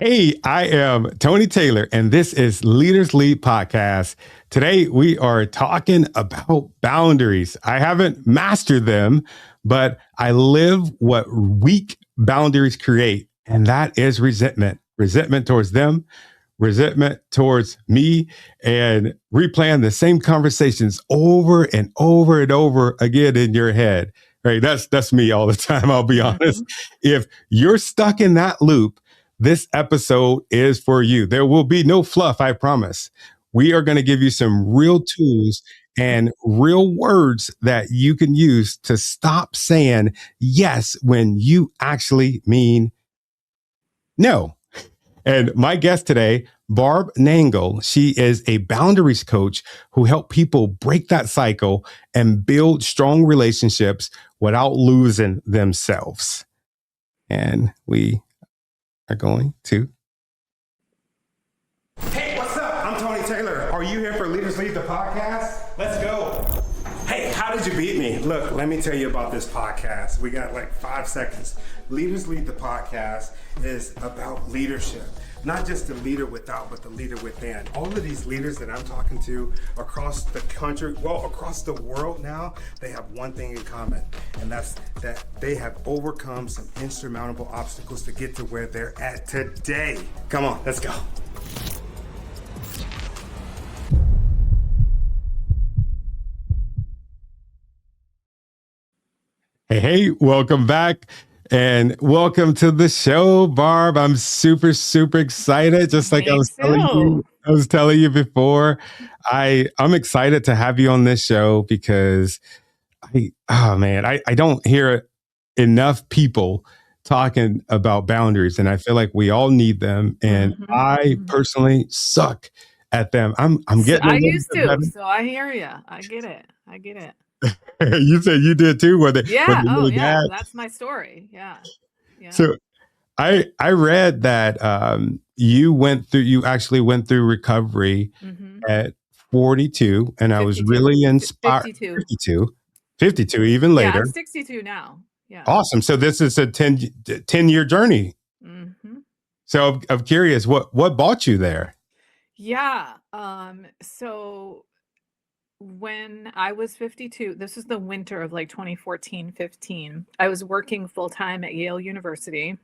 Hey, I am Tony Taylor, and this is Leaders Lead Podcast. Today, we are talking about boundaries. I haven't mastered them, but I live what weak boundaries create, and that is resentment. Resentment towards them, resentment towards me, and replaying the same conversations over and over and over again in your head. Right? That's me all the time, I'll be honest. If you're stuck in that loop, this episode is for you. There will be no fluff, I promise. We are going to give you some real tools and real words that you can use to stop saying yes when you actually mean no. And my guest today, Barb Nangle, she is a boundaries coach who helps people break that cycle and build strong relationships without losing themselves. And we are going to. Hey, what's up? I'm Tony Taylor. Are you here for Leaders Lead the Podcast? Let's go. Hey, how did you beat me? Look, let me tell you about this podcast. We got like 5 seconds. Leaders Lead the Podcast is about leadership. Not just the leader without, but the leader within. All of these leaders that I'm talking to across the country, well, across the world now, they have one thing in common, and that's that they have overcome some insurmountable obstacles to get to where they're at today. Come on, let's go. Hey, welcome back. And welcome to the show, Barb. I'm super, super excited. Just like I was telling you before, I'm excited to have you on this show because I don't hear enough people talking about boundaries, and I feel like we all need them. And I personally suck at them. I'm getting. I used to, so I hear you. I get it. You said you did too. Were they really bad? That's my story. Yeah. So I read that you actually went through recovery at 42, and 52. I was really inspired. 52, even later. Yeah, I'm 62 now. Yeah. Awesome. So this is a 10-year journey. So I'm curious, what brought you there? Yeah. So when I was 52, this is the winter of like 2014, 15, I was working full time at Yale University.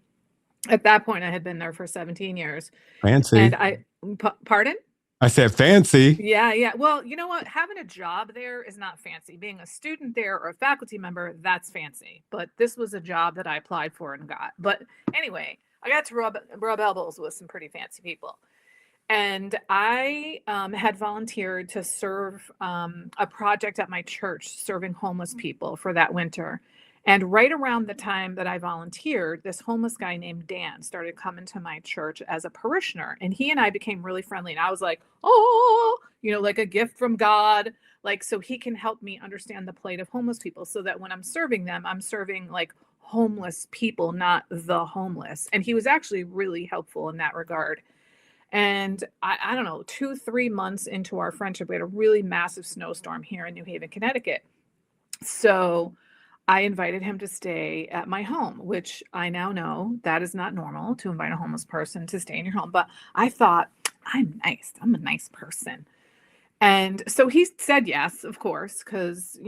At that point, I had been there for 17 years. Fancy. And pardon? I said fancy. Yeah. Well, you know what? Having a job there is not fancy. Being a student there or a faculty member, that's fancy. But this was a job that I applied for and got. But anyway, I got to rub elbows with some pretty fancy people. And I had volunteered to serve a project at my church, serving homeless people for that winter. And right around the time that I volunteered, this homeless guy named Dan started coming to my church as a parishioner. And he and I became really friendly. And I was like, oh, like a gift from God. Like, so he can help me understand the plight of homeless people so that when I'm serving them, I'm serving like homeless people, not the homeless. And he was actually really helpful in that regard. And I don't know, 2-3 months into our friendship, we had a really massive snowstorm here in New Haven, Connecticut. So I invited him to stay at my home, which I now know that is not normal to invite a homeless person to stay in your home. But I thought, I'm nice. I'm a nice person. And so he said yes, of course, because,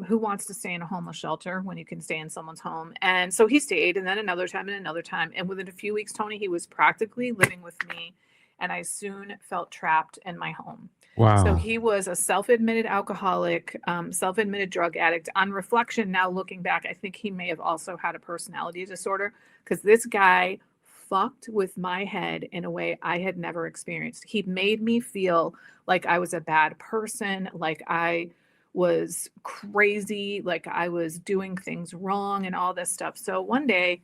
who wants to stay in a homeless shelter when you can stay in someone's home? And so he stayed, and then another time and another time. And within a few weeks, Tony, he was practically living with me. And I soon felt trapped in my home. Wow. So he was a self-admitted alcoholic, self-admitted drug addict. On reflection, now looking back, I think he may have also had a personality disorder because this guy fucked with my head in a way I had never experienced. He made me feel like I was a bad person, like I was crazy, like I was doing things wrong and all this stuff. So one day,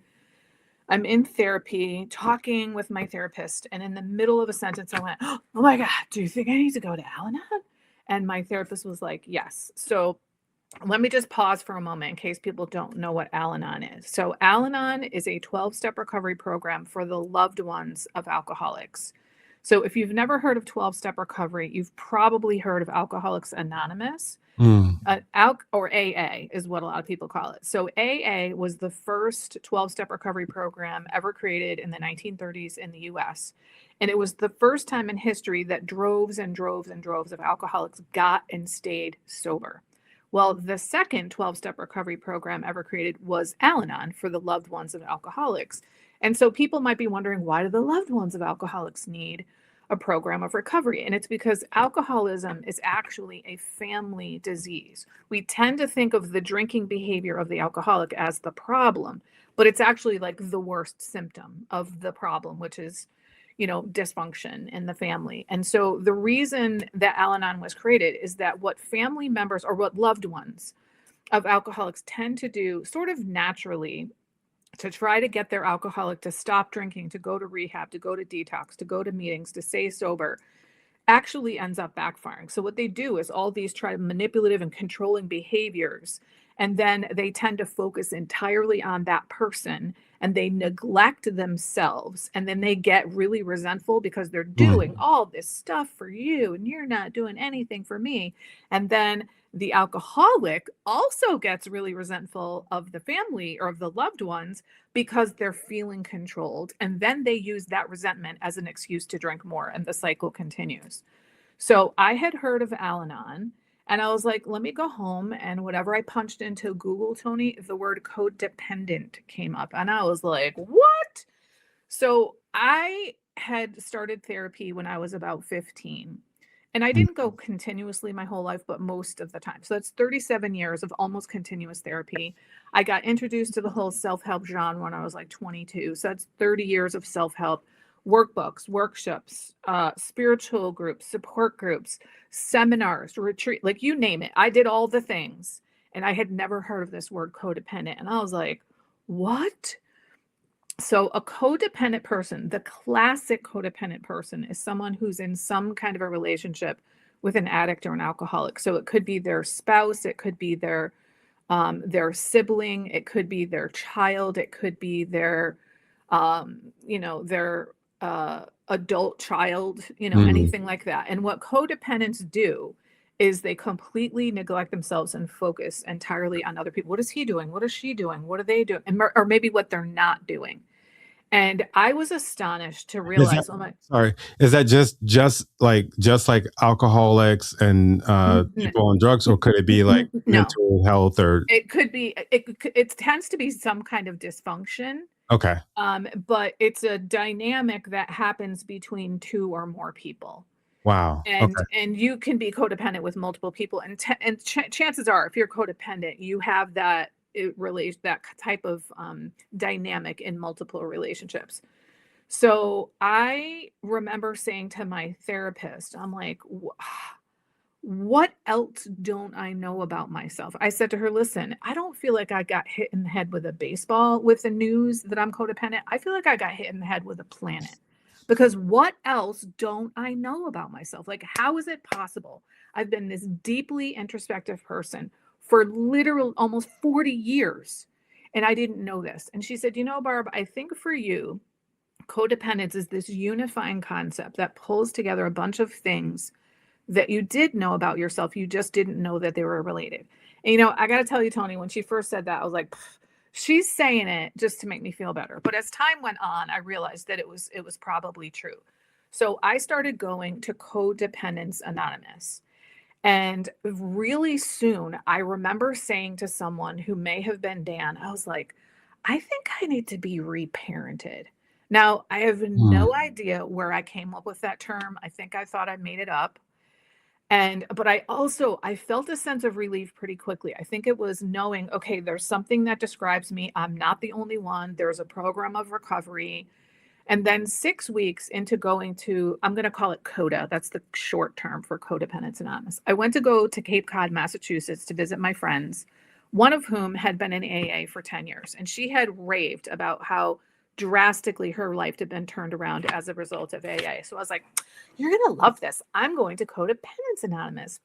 I'm in therapy talking with my therapist, and in the middle of a sentence, I went, oh my God, do you think I need to go to Al-Anon? And my therapist was like, yes. So let me just pause for a moment in case people don't know what Al-Anon is. So Al-Anon is a 12-step recovery program for the loved ones of alcoholics. So if you've never heard of 12-step recovery, you've probably heard of Alcoholics Anonymous. Mm. Or AA is what a lot of people call it. So AA was the first 12-step recovery program ever created in the 1930s in the US. And it was the first time in history that droves and droves and droves of alcoholics got and stayed sober. Well, the second 12-step recovery program ever created was Al-Anon for the loved ones of alcoholics. And so people might be wondering, why do the loved ones of alcoholics need a program of recovery? And it's because alcoholism is actually a family disease. We tend to think of the drinking behavior of the alcoholic as the problem, but it's actually like the worst symptom of the problem, which is, dysfunction in the family. And so the reason that Al-Anon was created is that what family members or what loved ones of alcoholics tend to do sort of naturally to try to get their alcoholic to stop drinking, to go to rehab, to go to detox, to go to meetings, to stay sober, actually ends up backfiring. So what they do is all these try manipulative and controlling behaviors, and then they tend to focus entirely on that person and they neglect themselves, and then they get really resentful because they're doing all this stuff for you and you're not doing anything for me. And then the alcoholic also gets really resentful of the family or of the loved ones because they're feeling controlled. And then they use that resentment as an excuse to drink more, and the cycle continues. So I had heard of Al-Anon, and I was like, let me go home. And whatever I punched into Google, Tony, the word codependent came up. And I was like, what? So I had started therapy when I was about 15. And I didn't go continuously my whole life, but most of the time. So that's 37 years of almost continuous therapy. I got introduced to the whole self-help genre when I was like 22. So that's 30 years of self-help workbooks, workshops, spiritual groups, support groups, seminars, retreat, like you name it. I did all the things. And I had never heard of this word codependent. And I was like, what? So a codependent person, the classic codependent person, is someone who's in some kind of a relationship with an addict or an alcoholic. So it could be their spouse, it could be their sibling, it could be their child, it could be their their adult child, anything like that. And what codependents do is they completely neglect themselves and focus entirely on other people. What is he doing? What is she doing? What are they doing? And or maybe what they're not doing. And I was astonished to realize, is that just like alcoholics and people on drugs, or could it be like mental health, or it could be, it tends to be some kind of dysfunction. Okay. But it's a dynamic that happens between two or more people. Wow. And you can be codependent with multiple people, and chances are, if you're codependent, you have that that type of dynamic in multiple relationships. So I remember saying to my therapist, I'm like, what else don't I know about myself? I said to her, listen, I don't feel like I got hit in the head with a baseball with the news that I'm codependent. I feel like I got hit in the head with a planet. Because what else don't I know about myself? Like, how is it possible? I've been this deeply introspective person for literal almost 40 years, and I didn't know this. And she said, Barb, I think for you, codependence is this unifying concept that pulls together a bunch of things that you did know about yourself. You just didn't know that they were related. And, I got to tell you, Tony, when she first said that, I was like, she's saying it just to make me feel better. But as time went on, I realized that it was probably true. So I started going to Codependence Anonymous. And really soon, I remember saying to someone who may have been Dan, I was like, I think I need to be reparented. Now, I have no idea where I came up with that term. I think I thought I made it up. But I felt a sense of relief pretty quickly. I think it was knowing, okay, there's something that describes me. I'm not the only one. There's a program of recovery. And then 6 weeks into going to, I'm going to call it CODA. That's the short term for Codependence Anonymous. I went to go to Cape Cod, Massachusetts to visit my friends, one of whom had been in AA for 10 years. And she had raved about how drastically her life had been turned around as a result of AA. So I was like, you're going to love this. I'm going to Codependence Anonymous.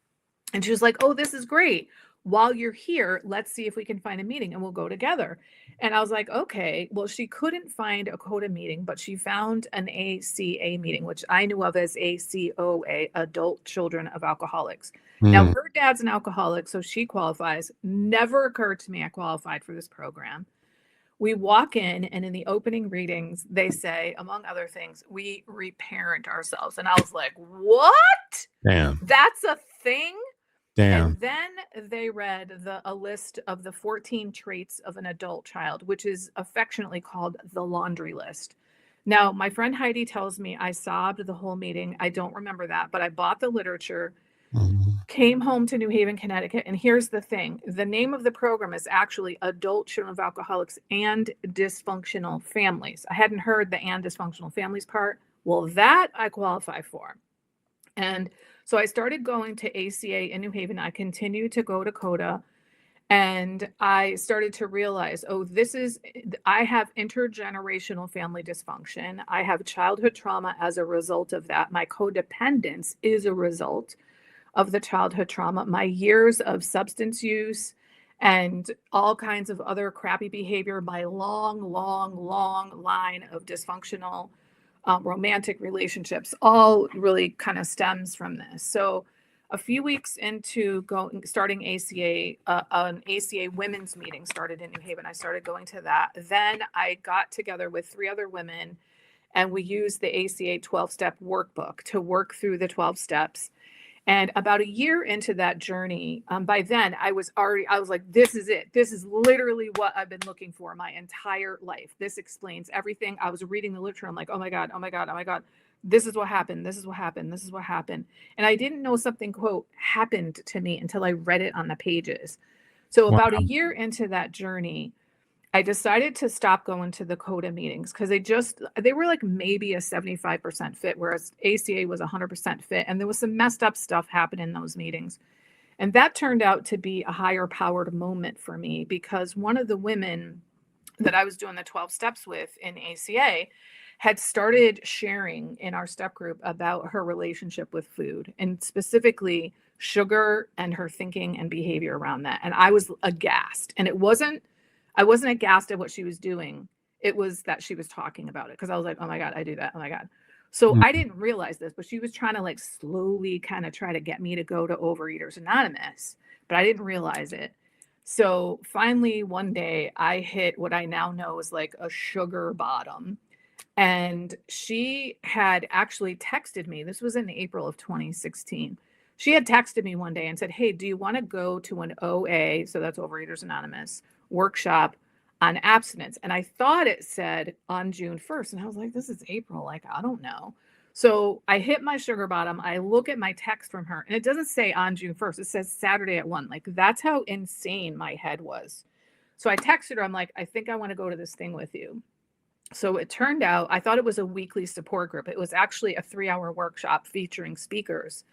And she was like, oh, this is great. While you're here, let's see if we can find a meeting and we'll go together. And I was like, okay. Well, she couldn't find a CODA meeting, but she found an ACA meeting, which I knew of as ACOA, Adult Children of Alcoholics. Now, Mm. her dad's an alcoholic, so she qualifies. Never occurred to me I qualified for this program. We walk in, and in the opening readings, they say, among other things, we reparent ourselves. And I was like, what? Damn. That's a thing? Damn. And then they read a list of the 14 traits of an adult child, which is affectionately called the laundry list. Now, my friend Heidi tells me I sobbed the whole meeting. I don't remember that, but I bought the literature, Mm. came home to New Haven, Connecticut. And here's the thing. The name of the program is actually Adult Children of Alcoholics and Dysfunctional Families. I hadn't heard the and dysfunctional families part. Well, that I qualify for. And so I started going to ACA in New Haven. I continued to go to CODA, and I started to realize, oh, I have intergenerational family dysfunction. I have childhood trauma as a result of that. My codependence is a result of the childhood trauma. My years of substance use and all kinds of other crappy behavior, my long, long, long line of dysfunctional romantic relationships, all really kind of stems from this. So a few weeks into starting ACA, an ACA women's meeting started in New Haven. I started going to that. Then I got together with 3 other women, and we used the ACA 12-step workbook to work through the 12 steps. And about a year into that journey, by then I was like, this is it. This is literally what I've been looking for my entire life. This explains everything. I was reading the literature. I'm like, oh my God, oh my God, oh my God. This is what happened. This is what happened. This is what happened. And I didn't know something, quote, happened to me until I read it on the pages. So Wow. about a year into that journey, I decided to stop going to the CODA meetings because they were like maybe a 75% fit, whereas ACA was 100% fit. And there was some messed up stuff happening in those meetings. And that turned out to be a higher powered moment for me because one of the women that I was doing the 12 steps with in ACA had started sharing in our step group about her relationship with food and specifically sugar and her thinking and behavior around that. And I was aghast. And I wasn't aghast at what she was doing. It was that she was talking about it because I was like, oh my God, I do that. Oh my God. So Mm. I didn't realize this, but she was trying to like slowly kind of try to get me to go to Overeaters Anonymous, but I didn't realize it. So finally, one day I hit what I now know is like a sugar bottom. And she had actually texted me. This was in April of 2016. She had texted me one day and said, hey, do you want to go to an OA, so that's Overeaters Anonymous, workshop on abstinence? And I thought it said on June 1st. And I was like, this is April. Like, I don't know. So I hit my sugar bottom. I look at my text from her, and it doesn't say on June 1st. It says Saturday at 1. Like, that's how insane my head was. So I texted her. I'm like, I think I want to go to this thing with you. So it turned out, I thought it was a weekly support group. It was actually a 3-hour workshop featuring speakers.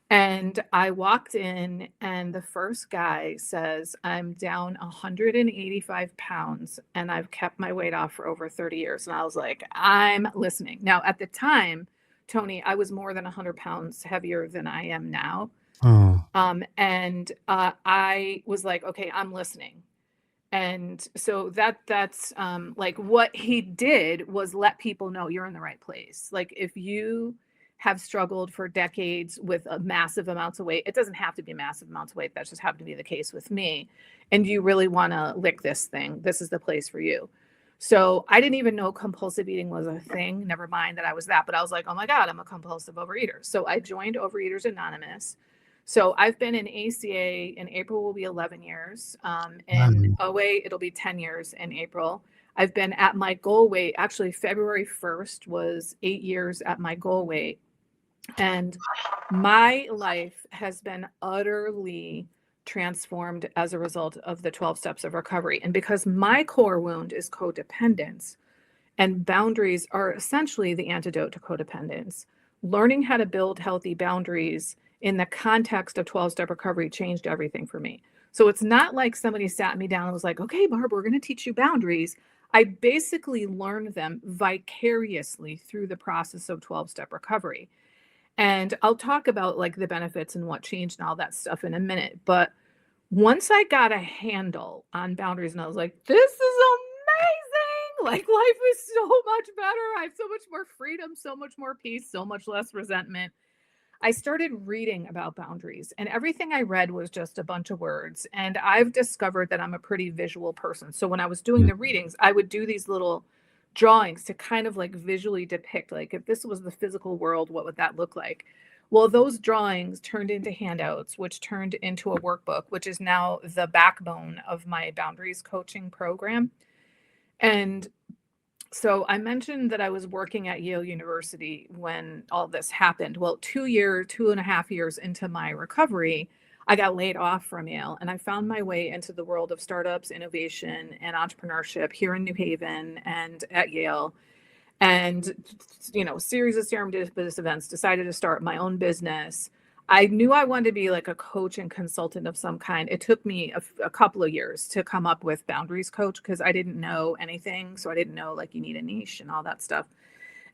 And I walked in, and the first guy says, I'm down 185 pounds, and I've kept my weight off for over 30 years. And I was like, I'm listening. Now, at the time, Tony, I was more than 100 pounds heavier than I am now. Oh. I was like, okay, I'm listening. And so that's like what he did was let people know you're in the right place. Like if you have struggled for decades with massive amounts of weight, it doesn't have to be massive amounts of weight. That just happened to be the case with me. And you really want to lick this thing. This is the place for you. So I didn't even know compulsive eating was a thing. Never mind that I was that, but I was like, oh my God, I'm a compulsive overeater. So I joined Overeaters Anonymous. So I've been in ACA. In April will be 11 years. In Wow. OA, it'll be 10 years in April. I've been at my goal weight. Actually, February 1st was 8 years at my goal weight. And my life has been utterly transformed as a result of the 12 steps of recovery. And because my core wound is codependence, and boundaries are essentially the antidote to codependence, learning how to build healthy boundaries in the context of 12-step recovery changed everything for me. So it's not like somebody sat me down and was like, okay, Barb, we're going to teach you boundaries. I basically learned them vicariously through the process of 12-step recovery. And I'll talk about like the benefits and what changed and all that stuff in a minute. But once I got a handle on boundaries and I was like, this is amazing. Like life is so much better. I have so much more freedom, so much more peace, so much less resentment. I started reading about boundaries, and everything I read was just a bunch of words. And I've discovered that I'm a pretty visual person. So when I was doing the readings, I would do these little drawings to kind of like visually depict, like, if this was the physical world, what would that look like? Well, those drawings turned into handouts, which turned into a workbook, which is now the backbone of my boundaries coaching program. And so I mentioned that I was working at Yale University when all this happened. Well, 2.5 years into my recovery, I got laid off from Yale and I found my way into the world of startups, innovation, and entrepreneurship here in New Haven and at Yale. And, series of serendipitous events, decided to start my own business. I knew I wanted to be like a coach and consultant of some kind. It took me a couple of years to come up with boundaries coach because I didn't know anything. So I didn't know like you need a niche and all that stuff.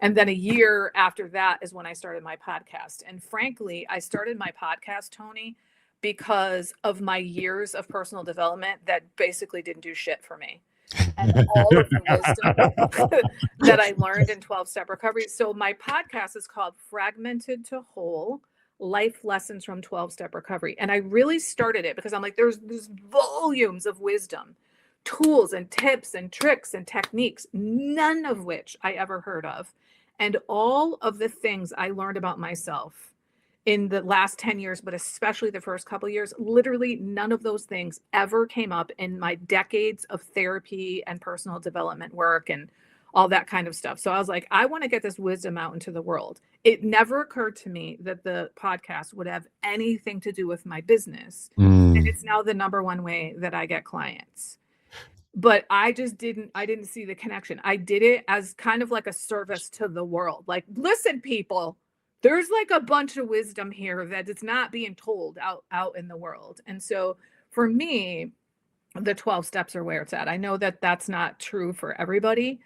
And then a year after that is when I started my podcast. And frankly, I started my podcast, Tony, because of my years of personal development that basically didn't do shit for me. And all of the wisdom that I learned in 12-step recovery. So my podcast is called Fragmented to Whole: Life Lessons from 12-Step Recovery. And I really started it because I'm like, there's volumes of wisdom, tools and tips and tricks and techniques, none of which I ever heard of. And all of the things I learned about myself in the last 10 years, but especially the first couple of years, literally none of those things ever came up in my decades of therapy and personal development work and all that kind of stuff. So I was like, I want to get this wisdom out into the world. It never occurred to me that the podcast would have anything to do with my business. And it's now the number one way that I get clients. But I didn't see the connection. I did it as kind of like a service to the world. Like, listen, people, there's like a bunch of wisdom here that it's not being told out in the world. And so for me, the 12 steps are where it's at. I know that that's not true for everybody,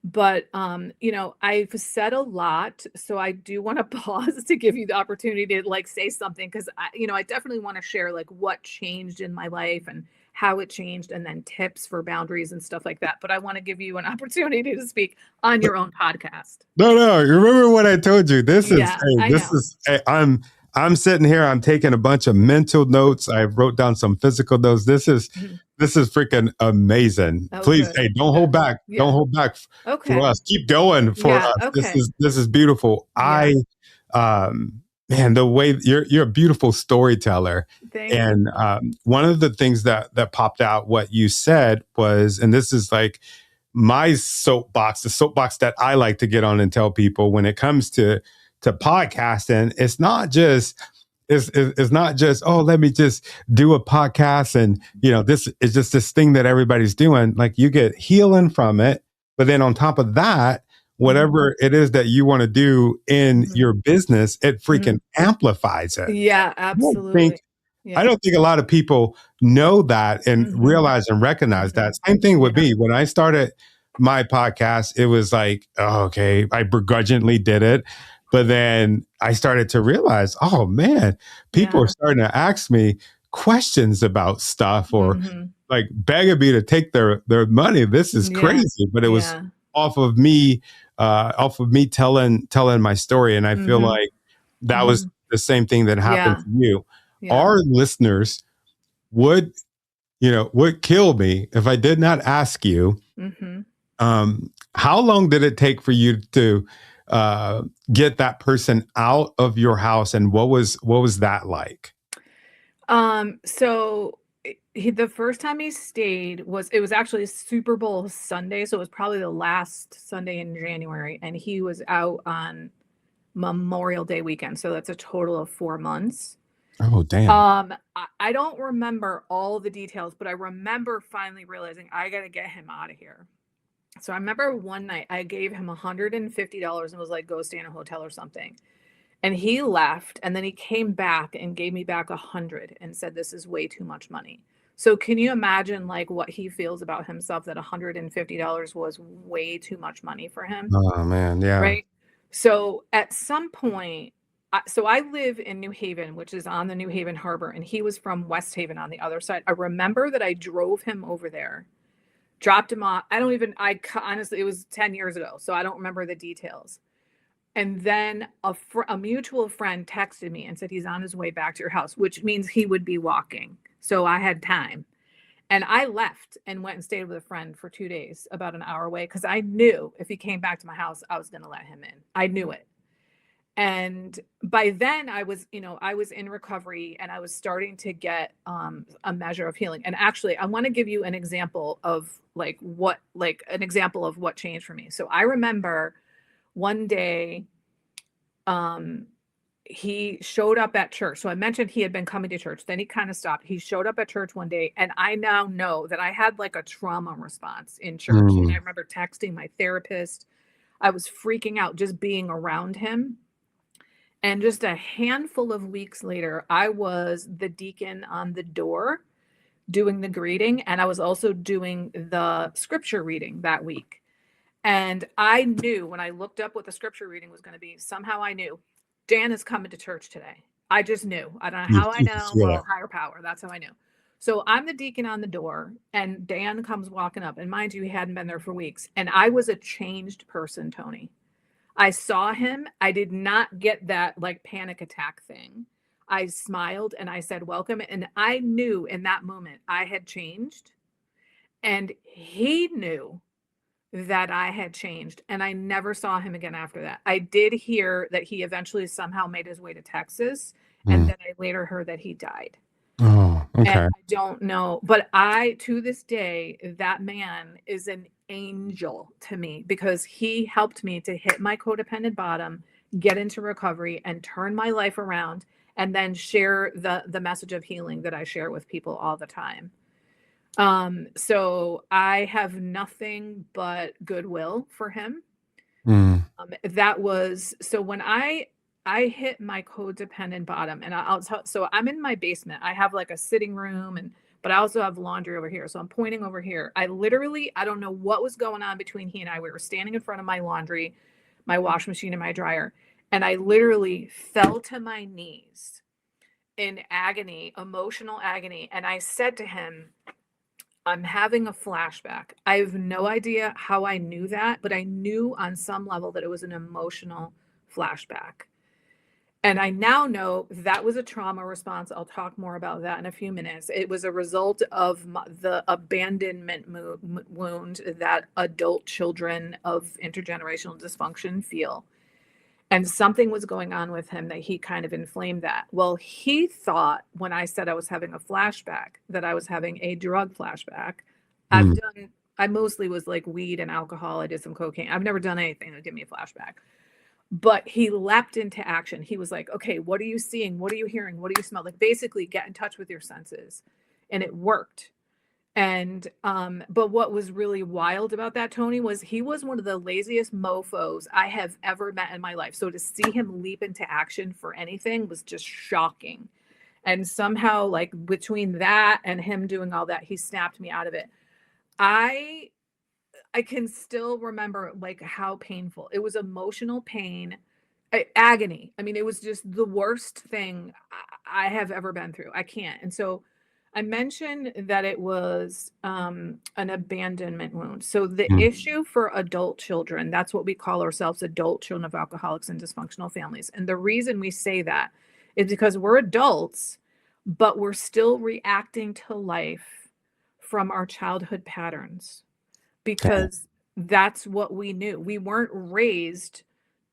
but I've said a lot, so I do want to pause to give you the opportunity to like say something, because I definitely want to share like what changed in my life and how it changed, and then tips for boundaries and stuff like that. But I want to give you an opportunity to speak on your own podcast. No. Remember what I told you? This is, Yeah, I know. I'm sitting here. I'm taking a bunch of mental notes. I wrote down some physical notes. This is freaking amazing. Oh, Please, good. hey, don't hold back. Yeah. Don't hold back Okay. for us. Keep going for Yeah, us. okay. This is beautiful. Yeah. Man, the way you're a beautiful storyteller. Thank And you. one of the things that popped out what you said was, and this is like my soapbox, the soapbox that I like to get on and tell people when it comes to podcasting. It's not just, oh, let me just do a podcast, and this is just this thing that everybody's doing. Like, you get healing from it, but then on top of that, whatever it is that you want to do in your business, it freaking amplifies it. Yeah, absolutely. I Yeah. don't think a lot of people know that and realize and recognize that. Same thing with me. When I started my podcast, it was like, oh, okay, I begrudgingly did it. But then I started to realize, oh man, people are starting to ask me questions about stuff, or like begging me to take their money. This is crazy. But it was off of me telling my story. And I feel like that was the same thing that happened to you. Our listeners would kill me if I did not ask you, how long did it take for you to get that person out of your house, and what was that like? So the first time he stayed it was actually Super Bowl Sunday, so it was probably the last Sunday in January, and he was out on Memorial Day weekend. So that's a total of 4 months. Oh, damn. I don't remember all the details, but I remember finally realizing I got to get him out of here. So I remember one night I gave him $150 and was like, go stay in a hotel or something. And he left, and then he came back and gave me back 100 and said, this is way too much money. So can you imagine like what he feels about himself, that $150 was way too much money for him? Oh man, yeah. Right. So at some point, So I live in New Haven, which is on the New Haven Harbor, and he was from West Haven on the other side. I remember that I drove him over there, dropped him off. Honestly, it was 10 years ago, so I don't remember the details. And then a mutual friend texted me and said he's on his way back to your house, which means he would be walking. So I had time. And I left and went and stayed with a friend for 2 days, about an hour away, because I knew if he came back to my house, I was going to let him in. I knew it. And by then I was in recovery and I was starting to get a measure of healing. And actually, I want to give you an example of what changed for me. So I remember one day, he showed up at church. So I mentioned he had been coming to church. Then he kind of stopped. He showed up at church one day, and I now know that I had like a trauma response in church. And I remember texting my therapist. I was freaking out just being around him. And just a handful of weeks later, I was the deacon on the door doing the greeting, and I was also doing the scripture reading that week. And I knew when I looked up what the scripture reading was going to be, somehow I knew Dan is coming to church today. I just knew. I don't know how I know. Well, higher power. That's how I knew. So I'm the deacon on the door, and Dan comes walking up. And mind you, he hadn't been there for weeks. And I was a changed person, Tony. I saw him. I did not get that like panic attack thing. I smiled and I said, welcome. And I knew in that moment I had changed. And he knew that I had changed, and I never saw him again after that. I did hear that he eventually somehow made his way to Texas, and then I later heard that he died. Oh, okay. And I don't know, but to this day, that man is an angel to me because he helped me to hit my codependent bottom, get into recovery, and turn my life around, and then share the message of healing that I share with people all the time. So I have nothing but goodwill for him. So when I hit my codependent bottom, and so I'm in my basement. I have like a sitting room, but I also have laundry over here. So I'm pointing over here. I don't know what was going on between he and I. We were standing in front of my laundry, my wash machine, and my dryer. And I literally fell to my knees in agony, emotional agony. And I said to him, I'm having a flashback. I have no idea how I knew that, but I knew on some level that it was an emotional flashback. And I now know that was a trauma response. I'll talk more about that in a few minutes. It was a result of the abandonment wound that adult children of intergenerational dysfunction feel. And something was going on with him that he kind of inflamed that. Well, he thought when I said I was having a flashback that I was having a drug flashback. I mostly was like weed and alcohol. I did some cocaine. I've never done anything that give me a flashback. But he leapt into action. He was like, okay, what are you seeing? What are you hearing? What do you smell? Like basically get in touch with your senses. And it worked. And but what was really wild about that, Tony, was he was one of the laziest mofos I have ever met in my life. So to see him leap into action for anything was just shocking. And somehow, like between that and him doing all that, he snapped me out of it. I can still remember like how painful it was, emotional pain, agony. I mean, it was just the worst thing I have ever been through. I can't. And so I mentioned that it was an abandonment wound. So the issue for adult children, that's what we call ourselves, adult children of alcoholics and dysfunctional families. And the reason we say that is because we're adults, but we're still reacting to life from our childhood patterns because that's what we knew. We weren't raised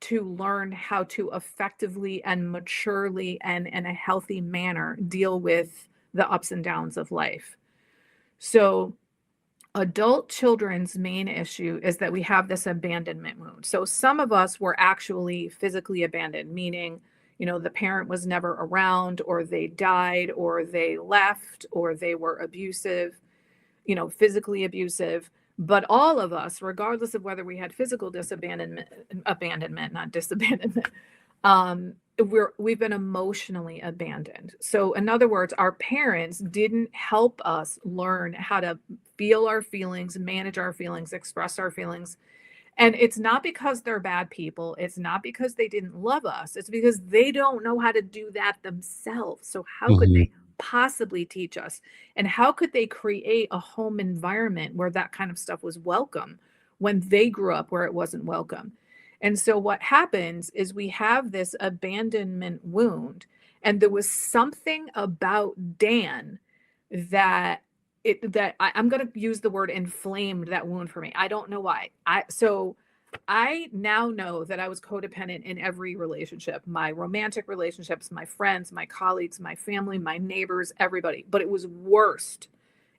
to learn how to effectively and maturely and in a healthy manner deal with the ups and downs of life. So adult children's main issue is that we have this abandonment wound. So some of us were actually physically abandoned, meaning, the parent was never around, or they died, or they left, or they were abusive, physically abusive. But all of us, regardless of whether we had physical abandonment, not disabandonment, we've been emotionally abandoned. So in other words, our parents didn't help us learn how to feel our feelings, manage our feelings, express our feelings. And it's not because they're bad people. It's not because they didn't love us. It's because they don't know how to do that themselves. So, how could Hmm. they possibly teach us? And how could they create a home environment where that kind of stuff was welcome when they grew up where it wasn't welcome? And so, what happens is we have this abandonment wound. And there was something about Dan that I'm going to use the word inflamed that wound for me. I don't know why. I now know that I was codependent in every relationship, my romantic relationships, my friends, my colleagues, my family, my neighbors, everybody. But it was worst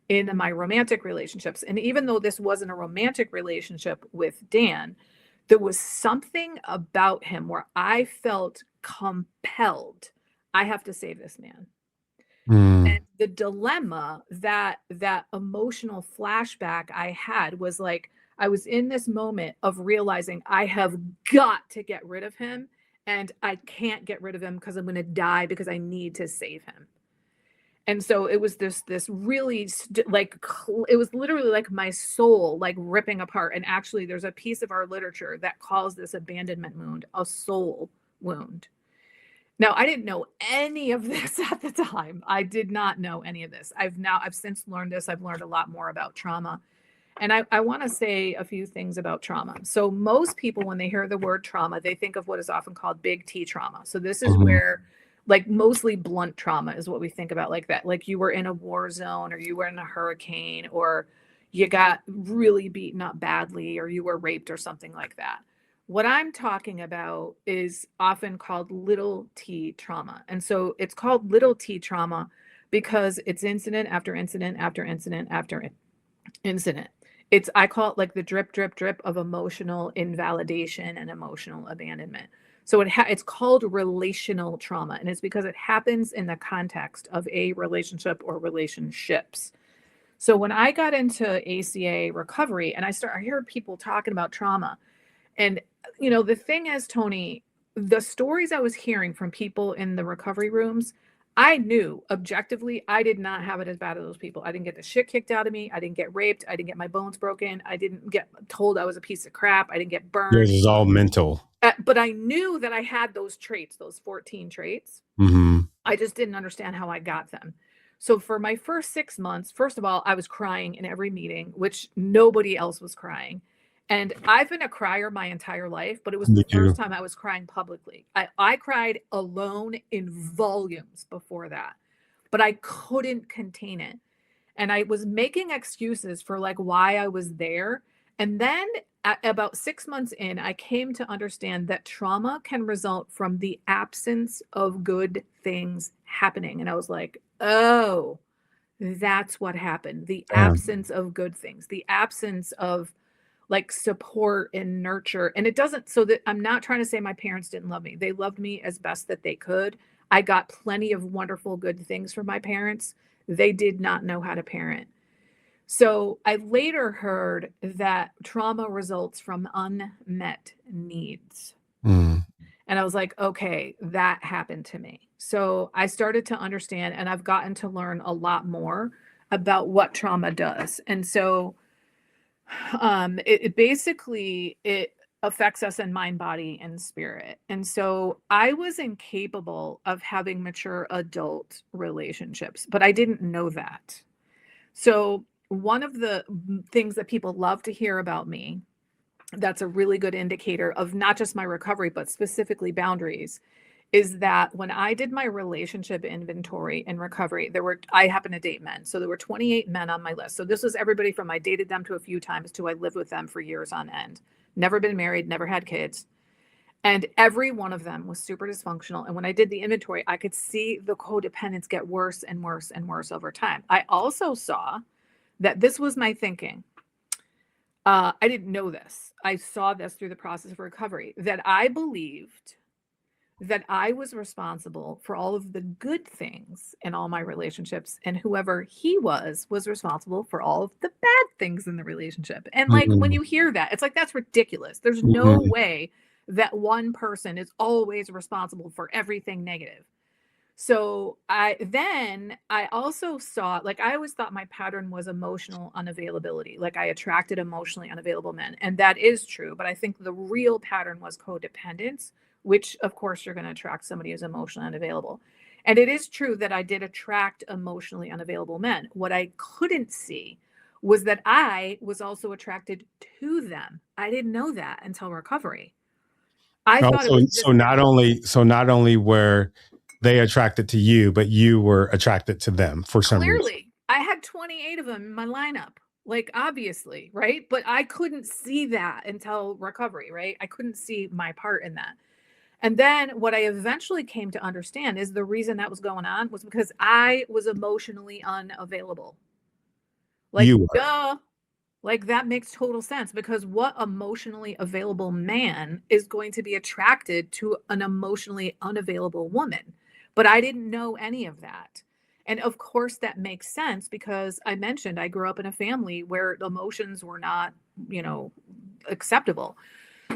in my romantic relationships. And even though this wasn't a romantic relationship with Dan, there was something about him where I felt compelled. I have to save this man. Mm. And the dilemma that emotional flashback I had was like I was in this moment of realizing I have got to get rid of him, and I can't get rid of him because I'm going to die because I need to save him. And so it was this really it was literally like my soul like ripping apart. And actually there's a piece of our literature that calls this abandonment wound a soul wound. Now, I didn't know any of this at the time. I did not know any of this. I've since learned this. I've learned a lot more about trauma. And I want to say a few things about trauma. So most people, when they hear the word trauma, they think of what is often called big T trauma. So this is Hmm. where like mostly blunt trauma is what we think about like that. Like you were in a war zone or you were in a hurricane or you got really beaten up badly or you were raped or something like that. What I'm talking about is often called little T trauma. And so it's called little T trauma because it's incident after incident after incident after incident. I call it like the drip, drip, drip of emotional invalidation and emotional abandonment. So it's called relational trauma, and it's because it happens in the context of a relationship or relationships. So when I got into ACA recovery and I hear people talking about trauma, and the thing is, Tony, the stories I was hearing from people in the recovery rooms, I knew objectively I did not have it as bad as those people. I didn't get the shit kicked out of me. I didn't get raped. I didn't get my bones broken. I didn't get told I was a piece of crap. I didn't get Yours burned. is all mental. But I knew that I had those traits, those 14 traits. Hmm. I just didn't understand how I got them. So for my first 6 months, first of all, I was crying in every meeting, which nobody else was crying. And I've been a crier my entire life, but it was Me the first too. time I was crying publicly. I cried alone in volumes before that, but I couldn't contain it. And I was making excuses for like why I was there. And then about 6 months in, I came to understand that trauma can result from the absence of good things happening. And I was like, oh, that's what happened. The Damn. absence of good things, the absence of like support and nurture. And it doesn't, so that I'm not trying to say my parents didn't love me. They loved me as best that they could. I got plenty of wonderful, good things from my parents. They did not know how to parent. So I later heard that trauma results from unmet needs. Mm. And I was like, okay, that happened to me. So I started to understand, and I've gotten to learn a lot more about what trauma does. And so it basically it affects us in mind, body, and spirit. And so I was incapable of having mature adult relationships, but I didn't know that. So one of the things that people love to hear about me, that's a really good indicator of not just my recovery, but specifically boundaries, is that when I did my relationship inventory in recovery, I happen to date men. So there were 28 men on my list. So this was everybody from I dated them to a few times to I lived with them for years on end. Never been married, never had kids. And every one of them was super dysfunctional. And when I did the inventory, I could see the codependence get worse and worse and worse over time. I also saw that this was my thinking. I didn't know this. I saw this through the process of recovery, that I believed that I was responsible for all of the good things in all my relationships, and whoever he was responsible for all of the bad things in the relationship. And like when Mm. you hear that, it's like that's ridiculous. There's no Mhm. way that one person is always responsible for everything negative. So I also saw, like, I always thought my pattern was emotional unavailability. Like, I attracted emotionally unavailable men. And that is true. But I think the real pattern was codependence, which of course you're going to attract somebody who's emotionally unavailable. And it is true that I did attract emotionally unavailable men. What I couldn't see was that I was also attracted to them. I didn't know that until recovery. I Oh, thought it so was so just not only so not only were they attracted to you, but you were attracted to them for some reason. clearly, I had 28 of them in my lineup, like, obviously, right? But I couldn't see that until recovery, right? I couldn't see my part in that. And then what I eventually came to understand is the reason that was going on was because I was emotionally unavailable. Like, You were. duh. Like, that makes total sense because what emotionally available man is going to be attracted to an emotionally unavailable woman? But I didn't know any of that. And of course, that makes sense because I mentioned I grew up in a family where emotions were not, you know, acceptable.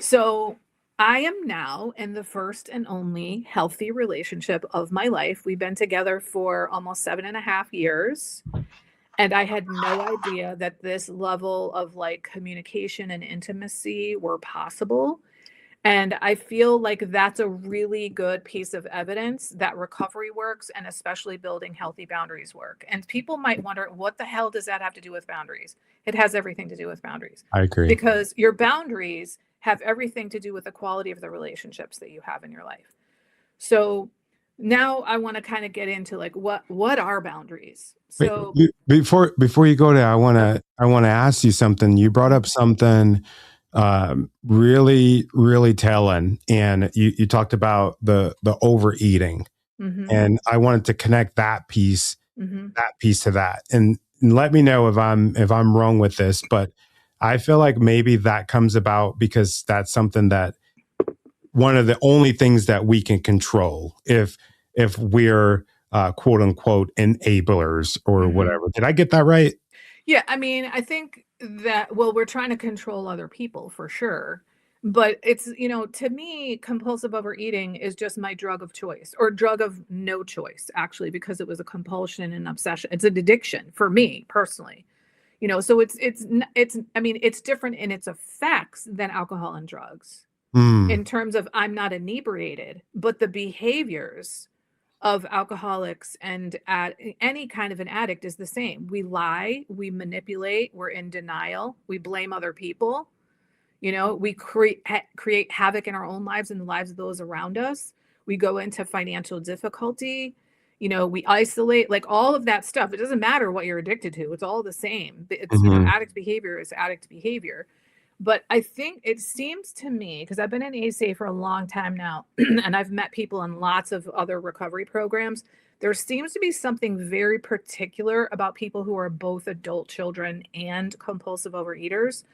So I am now in the first and only healthy relationship of my life. We've been together for almost 7.5 years. And I had no idea that this level of like communication and intimacy were possible. And I feel like that's a really good piece of evidence that recovery works and especially building healthy boundaries work. And people might wonder, what the hell does that have to do with boundaries? It has everything to do with boundaries I agree. because your boundaries have everything to do with the quality of the relationships that you have in your life. So now I want to kind of get into like what are boundaries? Wait, So before you go there, okay. I wanna ask you something. You brought up Mhm. something really telling, and you talked about the overeating, Mhm. and I wanted to connect Mhm. that piece to that, and let me know if I'm wrong with this, but I feel like maybe that comes about because that's something that one of the only things that we can control if we're quote unquote enablers or Mhm. whatever. Did I get that right? Yeah, I mean, I think that, well, we're trying to control other people for sure. But it's, to me, compulsive overeating is just my drug of choice or drug of no choice, actually, because it was a compulsion and obsession. It's an addiction for me personally. So I mean, it's different in its effects than alcohol and drugs Mm, in terms of I'm not inebriated, but the behaviors of alcoholics and any kind of an addict is the same. We lie, we manipulate, we're in denial, we blame other people. We create havoc in our own lives and the lives of those around us. We go into financial difficulty. We isolate, like all of that stuff. It doesn't matter what you're addicted to. It's all the same. It's, mhm, addict behavior is addict behavior. But I think it seems to me, because I've been in ACA for a long time now, and I've met people in lots of other recovery programs, there seems to be something very particular about people who are both adult children and compulsive overeaters.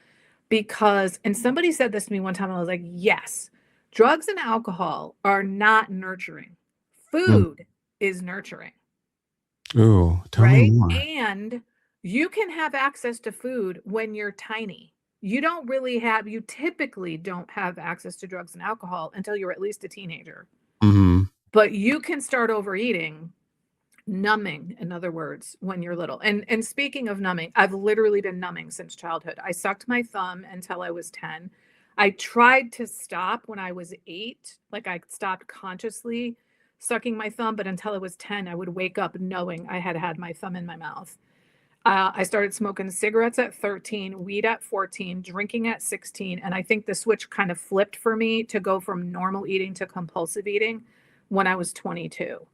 Because, and somebody said this to me one time, I was like, yes, drugs and alcohol are not nurturing. mm. Food is nurturing, Ooh, tell me right? more. And you can have access to food when you're tiny. You typically don't have access to drugs and alcohol until you're at least a teenager. Mhm, But you can start overeating, numbing, in other words, when you're little. And speaking of numbing, I've literally been numbing since childhood. I sucked my thumb until I was 10. I tried to stop when I was 8. Like, I stopped consciously sucking my thumb, but until I was 10, I would wake up knowing I had had my thumb in my mouth. I started smoking cigarettes at 13, weed at 14, drinking at 16. And I think the switch kind of flipped for me to go from normal eating to compulsive eating when I was 22.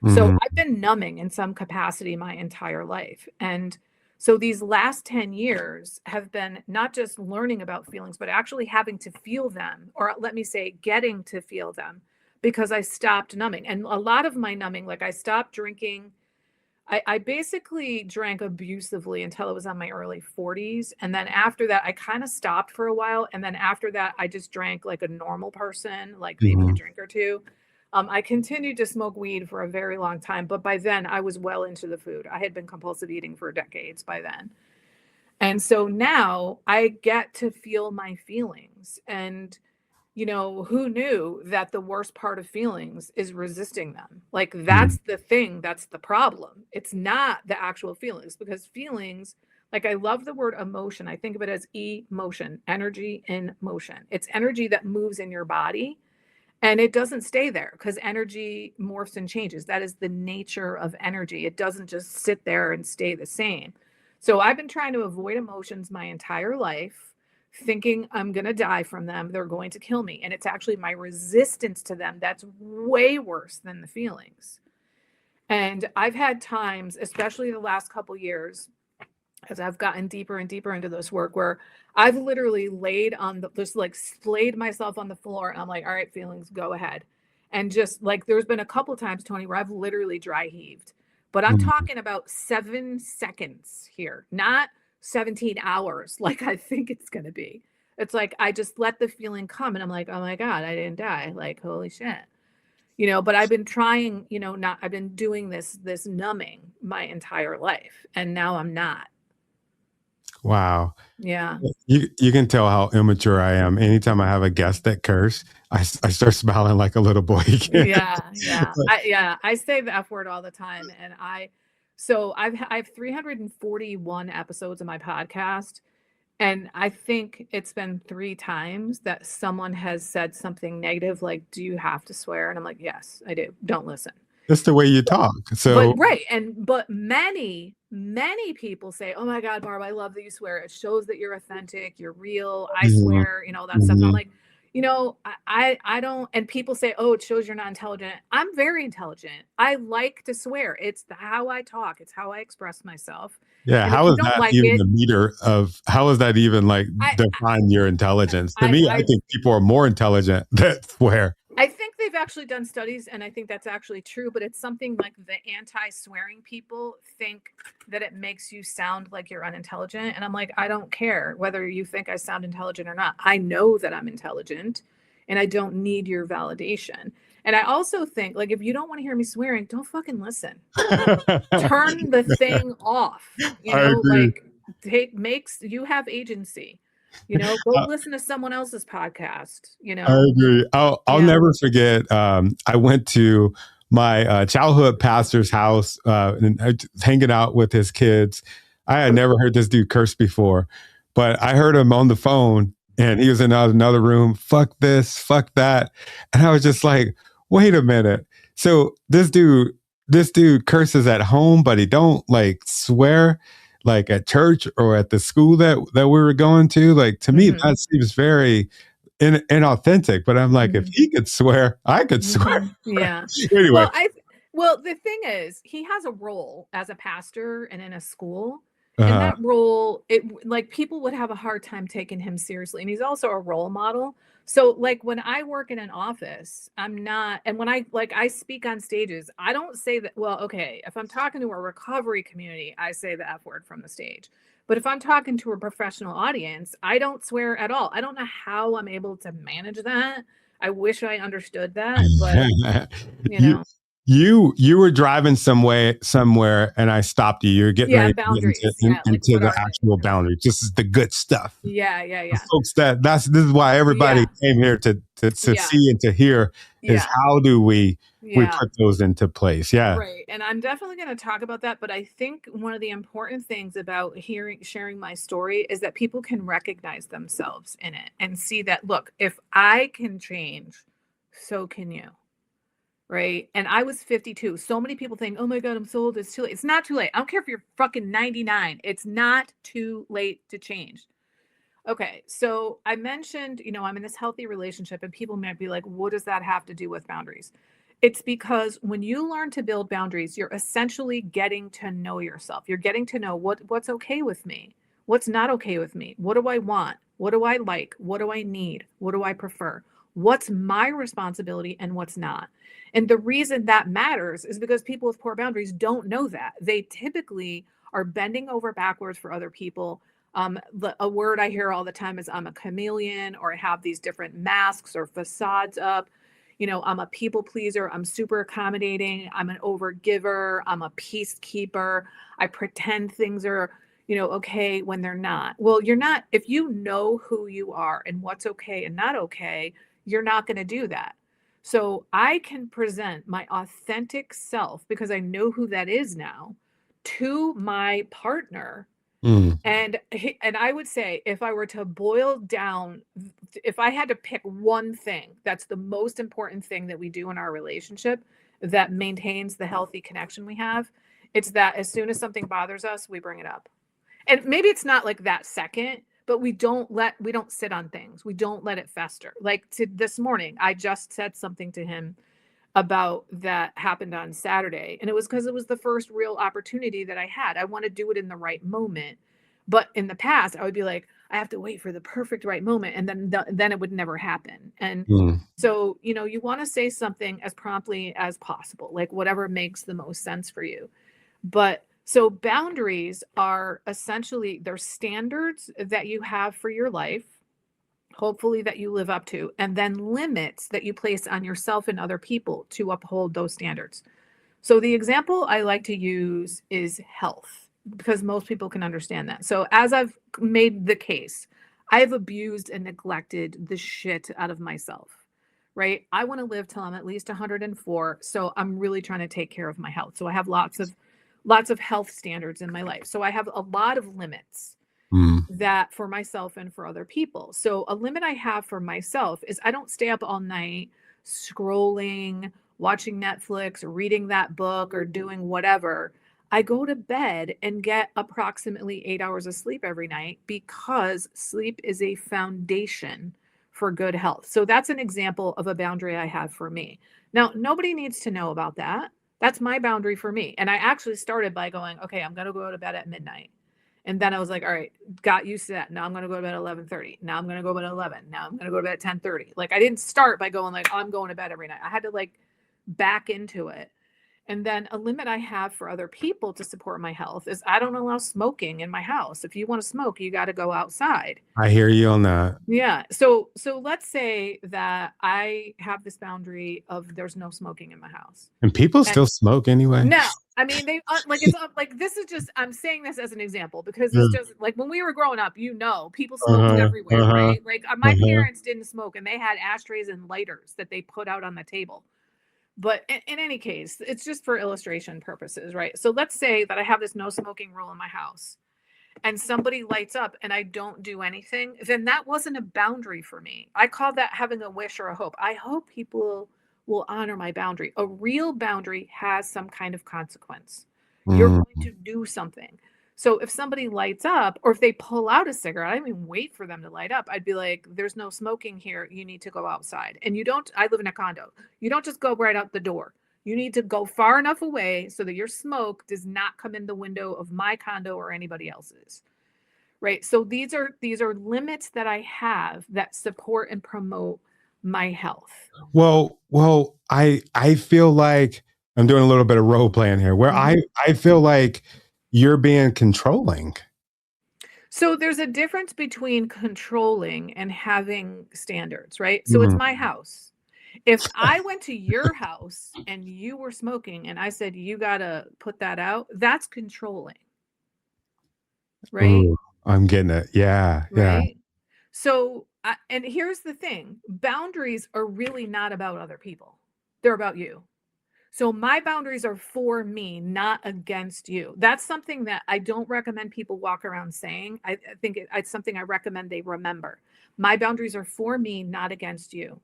So mhm, I've been numbing in some capacity my entire life. And so these last 10 years have been not just learning about feelings, but actually having to feel them, or let me say, getting to feel them because I stopped numbing. And a lot of my numbing, like I stopped drinking. I basically drank abusively until I was on my early 40s. And then after that, I kind of stopped for a while. And then after that, I just drank like a normal person, like maybe a mhm. drink or two. I continued to smoke weed for a very long time, but by then I was well into the food. I had been compulsive eating for decades by then. And so now I get to feel my feelings. And who knew that the worst part of feelings is resisting them? Like, that's the thing, that's the problem. It's not the actual feelings, because feelings, like, I love the word emotion. I think of it as emotion, energy in motion. It's energy that moves in your body, and it doesn't stay there because energy morphs and changes. That is the nature of energy. It doesn't just sit there and stay the same. So I've been trying to avoid emotions my entire life, thinking I'm going to die from them. They're going to kill me. And it's actually my resistance to them that's way worse than the feelings. And I've had times, especially the last couple years, as I've gotten deeper and deeper into this work, where I've literally laid on the, just like splayed myself on the floor, and I'm like, all right, feelings, go ahead. And just like, there's been a couple times, Tony, where I've literally dry heaved, but I'm Mhm. talking about 7 seconds here, not 17 hours like I think it's going to be. It's like, I just let the feeling come, and I'm like, oh my God, I didn't die. Like, holy shit. But I've been trying, not, I've been doing this numbing my entire life, and now I'm not. Wow. Yeah. You can tell how immature I am. Anytime I have a guest that curse, I start smiling like a little boy again. Yeah, yeah. I say the F word all the time, and I have 341 episodes of my podcast, and I think it's been 3 times that someone has said something negative, like, "Do you have to swear?" And I'm like, "Yes, I do. Don't listen." That's the way you talk. But So, right, but many people say, "Oh my God, Barb, I love that you swear. It shows that you're authentic, you're real. I mhm, swear," that stuff. And I'm mhm. like, I don't. And people say, "Oh, it shows you're not intelligent." I'm very intelligent. I like to swear. It's how I talk. It's how I express myself. Yeah, And if how you is don't that like even it, a meter of how is that even like I define your intelligence? To me, I I think people are more intelligent that swear. I think they've actually done studies, and I think that's actually true, but it's something like the anti-swearing people think that it makes you sound like you're unintelligent. And I'm like, I don't care whether you think I sound intelligent or not. I know that I'm intelligent, and I don't need your validation. And I also think, like, if you don't want to hear me swearing, don't fucking listen. Turn the thing off, I agree. like, makes you have agency. Go listen to someone else's podcast, I agree. I'll Yeah. never forget. I went to my childhood pastor's house and I was hanging out with his kids. I had never heard this dude curse before, but I heard him on the phone, and he was in another room. Fuck this, fuck that, and I was just like, wait a minute. So this dude curses at home, but he don't like swear like at church or at the school that we were going to. Like to me, Mhm. that seems very inauthentic. But I'm like, if Mhm. he could swear, I could swear. Mhm. Yeah. Anyway, Well, I well, the thing is, he has a role as a pastor and in a school, and uh, that role, like, people would have a hard time taking him seriously, and he's also a role model. So, like, when I work in an office, I'm not, and when I speak on stages, I don't say that, well, okay, if I'm talking to a recovery community, I say the F word from the stage. But if I'm talking to a professional audience, I don't swear at all. I don't know how I'm able to manage that. I wish I understood that, but you you know, you were driving somewhere, and I stopped you. You're getting yeah, ready to get boundaries. Yeah, like, into what the are they? actual boundaries. This is the good stuff. Yeah, yeah, The yeah. folks this is why everybody Yeah, came here to yeah, see and to hear is yeah, how do we yeah. put those into place. Yeah. Right. And I'm definitely going to talk about that. But I think one of the important things about sharing my story is that people can recognize themselves in it and see that, look, if I can change, so can you. Right. And I was 52. So many people think, oh my God, I'm so old. It's too late. It's not too late. I don't care if you're fucking 99. It's not too late to change. Okay. So I mentioned, I'm in this healthy relationship, and people might be like, what does that have to do with boundaries? It's because when you learn to build boundaries, you're essentially getting to know yourself. You're getting to know what's okay with me, what's not okay with me. What do I want? What do I like? What do I need? What do I prefer? What's my responsibility and what's not? And the reason that matters is because people with poor boundaries don't know that. They typically are bending over backwards for other people. A word I hear all the time is I'm a chameleon, or I have these different masks or facades up. I'm a people pleaser. I'm super accommodating. I'm an overgiver. I'm a peacekeeper. I pretend things are, okay when they're not. Well, you're not. If you know who you are and what's okay and not okay, You're not going to do that. So I can present my authentic self because I know who that is now to my partner. Mm. And I would say if I were to boil down, if I had to pick one thing that's the most important thing that we do in our relationship that maintains the healthy connection we have, it's that as soon as something bothers us, we bring it up. And maybe it's not like that second, but we don't sit on things. We don't let it fester. Like this morning, I just said something to him about that happened on Saturday. And it was because it was the first real opportunity that I had. I want to do it in the right moment. But in the past, I would be like, I have to wait for the perfect right moment. And then it would never happen. And Mm. so, you want to say something as promptly as possible, like whatever makes the most sense for you. But so boundaries are essentially they're standards that you have for your life, hopefully that you live up to, and then limits that you place on yourself and other people to uphold those standards. So the example I like to use is health because most people can understand that. So as I've made the case, I've abused and neglected the shit out of myself. Right? I want to live till I'm at least 104, so I'm really trying to take care of my health. So I have lots of health standards in my life. So I have a lot of limits Mm. that for myself and for other people. So a limit I have for myself is I don't stay up all night scrolling, watching Netflix, or reading that book or doing whatever. I go to bed and get approximately 8 hours of sleep every night because sleep is a foundation for good health. So that's an example of a boundary I have for me. Now, nobody needs to know about that. That's my boundary for me. And I actually started by going, okay, I'm going to go to bed at midnight. And then I was like, all right, got used to that. Now I'm going to go to bed at 11:30. Now I'm going to go to bed at 11. Now I'm going to go to bed at 10:30. Like I didn't start by going like, oh, I'm going to bed every night. I had to like back into it. And then a limit I have for other people to support my health is I don't allow smoking in my house. If you want to smoke, you got to go outside. I hear you on that. Yeah. So let's say that I have this boundary of there's no smoking in my house. And people And still smoke anyway. no, I mean they like it's like this is just I'm saying this as an example because Yeah. it's just like when we were growing up, people smoked Uh-huh. everywhere, Uh-huh. right? Like my Uh-huh. parents didn't smoke and they had ashtrays and lighters that they put out on the table. But in any case, it's just for illustration purposes, right? So let's say that I have this no smoking rule in my house and somebody lights up and I don't do anything, then that wasn't a boundary for me. I call that having a wish or a hope. I hope people will honor my boundary. A real boundary has some kind of consequence. You're Mm. going to do something. So if somebody lights up or if they pull out a cigarette, I don't even wait for them to light up. I'd be like, there's no smoking here. You need to go outside. And I live in a condo. You don't just go right out the door. You need to go far enough away so that your smoke does not come in the window of my condo or anybody else's. Right? So these are limits that I have that support and promote my health. Well, I feel like I'm doing a little bit of role playing here where Mhm. I feel like you're being controlling. So there's a difference between controlling and having standards, right? So it's Mm. my house. If I went to your house and you were smoking and I said you got to put that out, that's controlling, right? Ooh, I'm getting it. Yeah, yeah. Right? So, and here's the thing, boundaries are really not about other people. They're about you. So my boundaries are for me, not against you. That's something that I don't recommend people walk around saying. I think it's something I recommend they remember. My boundaries are for me, not against you.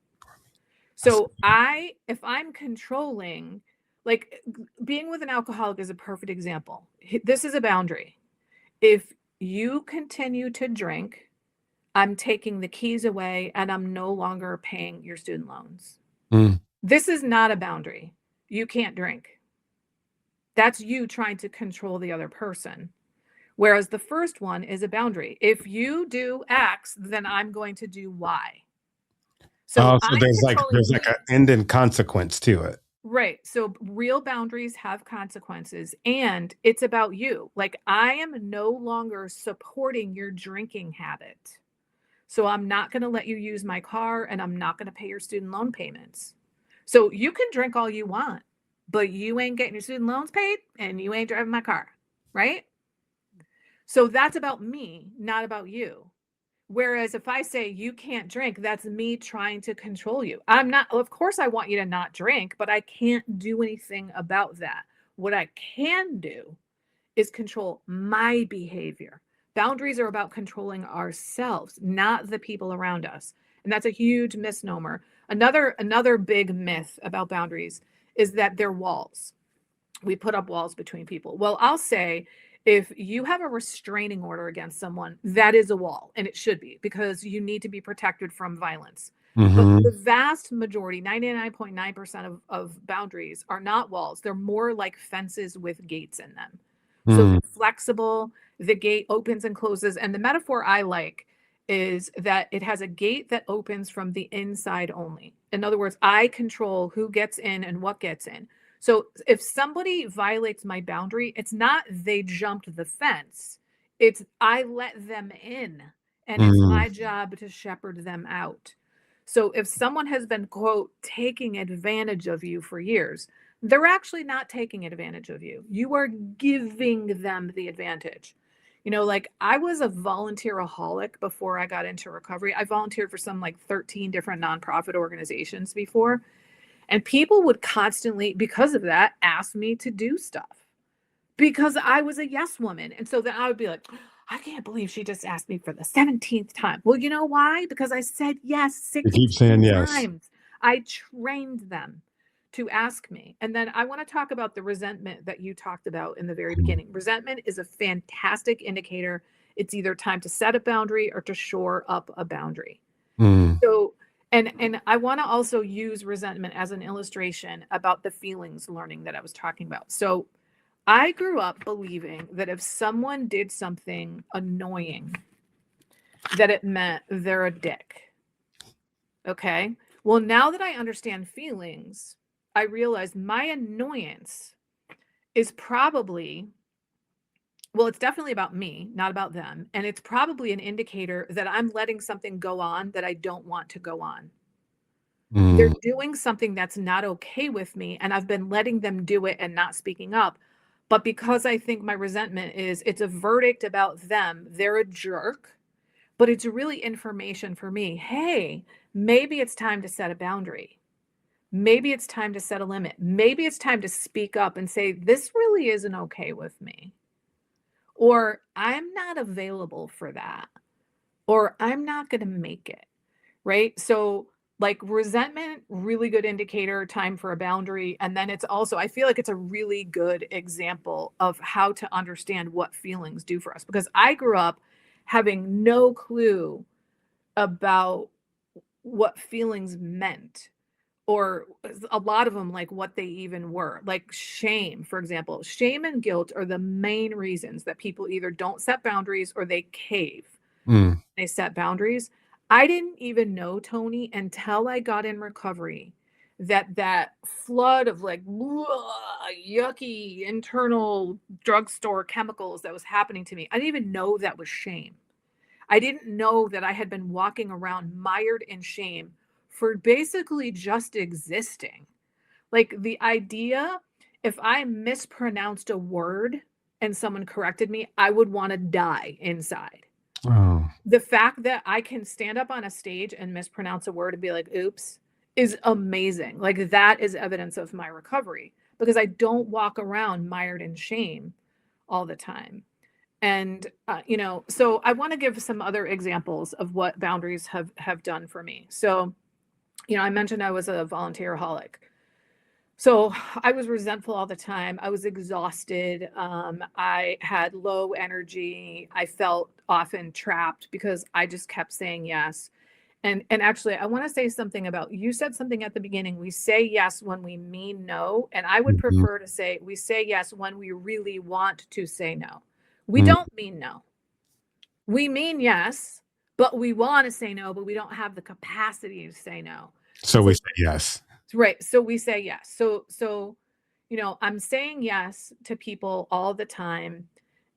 That's So if I'm controlling, like being with an alcoholic is a perfect example. This is a boundary. If you continue to drink, I'm taking the keys away and I'm no longer paying your student loans. mm. This is not a boundary. You can't drink. That's you trying to control the other person. Whereas the first one is a boundary. If you do X, then I'm going to do Y. So Oh, so I'm there's controlling like you. an end in consequence to it. Right. So real boundaries have consequences and it's about you. Like I am no longer supporting your drinking habit. So I'm not going to let you use my car and I'm not going to pay your student loan payments. So you can drink all you want, but you ain't getting your student loans paid and you ain't driving my car. Right. So that's about me, not about you. Whereas if I say you can't drink, that's me trying to control you. I'm not, of course, I want you to not drink, but I can't do anything about that. What I can do is control my behavior. Boundaries are about controlling ourselves, not the people around us. And that's a huge misnomer. Another big myth about boundaries is that they're walls. We put up walls between people. Well, I'll say if you have a restraining order against someone, that is a wall, and it should be because you need to be protected from violence. But Mm-hmm. the vast majority, 99.9% of boundaries are not walls. They're more like fences with gates in them. So Mm. they're flexible, the gate opens and closes. And the metaphor I like is that it has a gate that opens from the inside only. In other words, I control who gets in and what gets in. So if somebody violates my boundary, it's not they jumped the fence, it's I let them in, and it's Mm. my job to shepherd them out. So if someone has been, quote, taking advantage of you for years, they're actually not taking advantage of you. You are giving them the advantage. Like I was a volunteeraholic before I got into recovery. I volunteered for some like 13 different nonprofit organizations before. And people would constantly, because of that, ask me to do stuff because I was a yes woman. And so then I would be like, I can't believe she just asked me for the 17th time. Well, you know why? Because I said yes You keep saying 16 yes. times. I trained them to ask me. And then I want to talk about the resentment that you talked about in the very Mm. beginning. Resentment is a fantastic indicator. It's either time to set a boundary or to shore up a boundary. Mm. So, and I want to also use resentment as an illustration about the feelings learning that I was talking about. So, I grew up believing that if someone did something annoying, that it meant they're a dick. Okay? Well, now that I understand feelings, I realize my annoyance is probably, well, it's definitely about me, not about them. And it's probably an indicator that I'm letting something go on that I don't want to go on. They're Mm. doing something that's not okay with me, and I've been letting them do it and not speaking up. But because I think my resentment is it's a verdict about them, they're a jerk, but it's really information for me. Hey, maybe it's time to set a boundary. Maybe it's time to set a limit. Maybe it's time to speak up and say, this really isn't okay with me. Or I'm not available for that. Or I'm not going to make it. Right? So, like resentment, really good indicator, time for a boundary. And then it's also, I feel like it's a really good example of how to understand what feelings do for us because I grew up having no clue about what feelings meant or a lot of them like what they even were like shame, for example. Shame and guilt are the main reasons that people either don't set boundaries or they cave. Mm. They set boundaries. I didn't even know, Tony, until I got in recovery that flood of like yucky internal drugstore chemicals that was happening to me. I didn't even know that was shame. I didn't know that I had been walking around mired in shame for basically just existing. Like the idea, if I mispronounced a word and someone corrected me, I would want to die inside. Oh. The fact that I can stand up on a stage and mispronounce a word and be like, oops, is amazing. Like that is evidence of my recovery because I don't walk around mired in shame all the time. And so I want to give some other examples of what boundaries have done for me. So, I mentioned I was a volunteeraholic. So I was resentful all the time. I was exhausted. I had low energy. I felt often trapped because I just kept saying yes. And actually, I want to say something about you said something at the beginning. We say yes when we mean no, and I would Mhm. prefer to say we say yes when we really want to say no. We Mm. don't mean no. We mean yes, but we want to say no, but we don't have the capacity to say no. So we So say yes. right. So we say yes. So, I'm saying yes to people all the time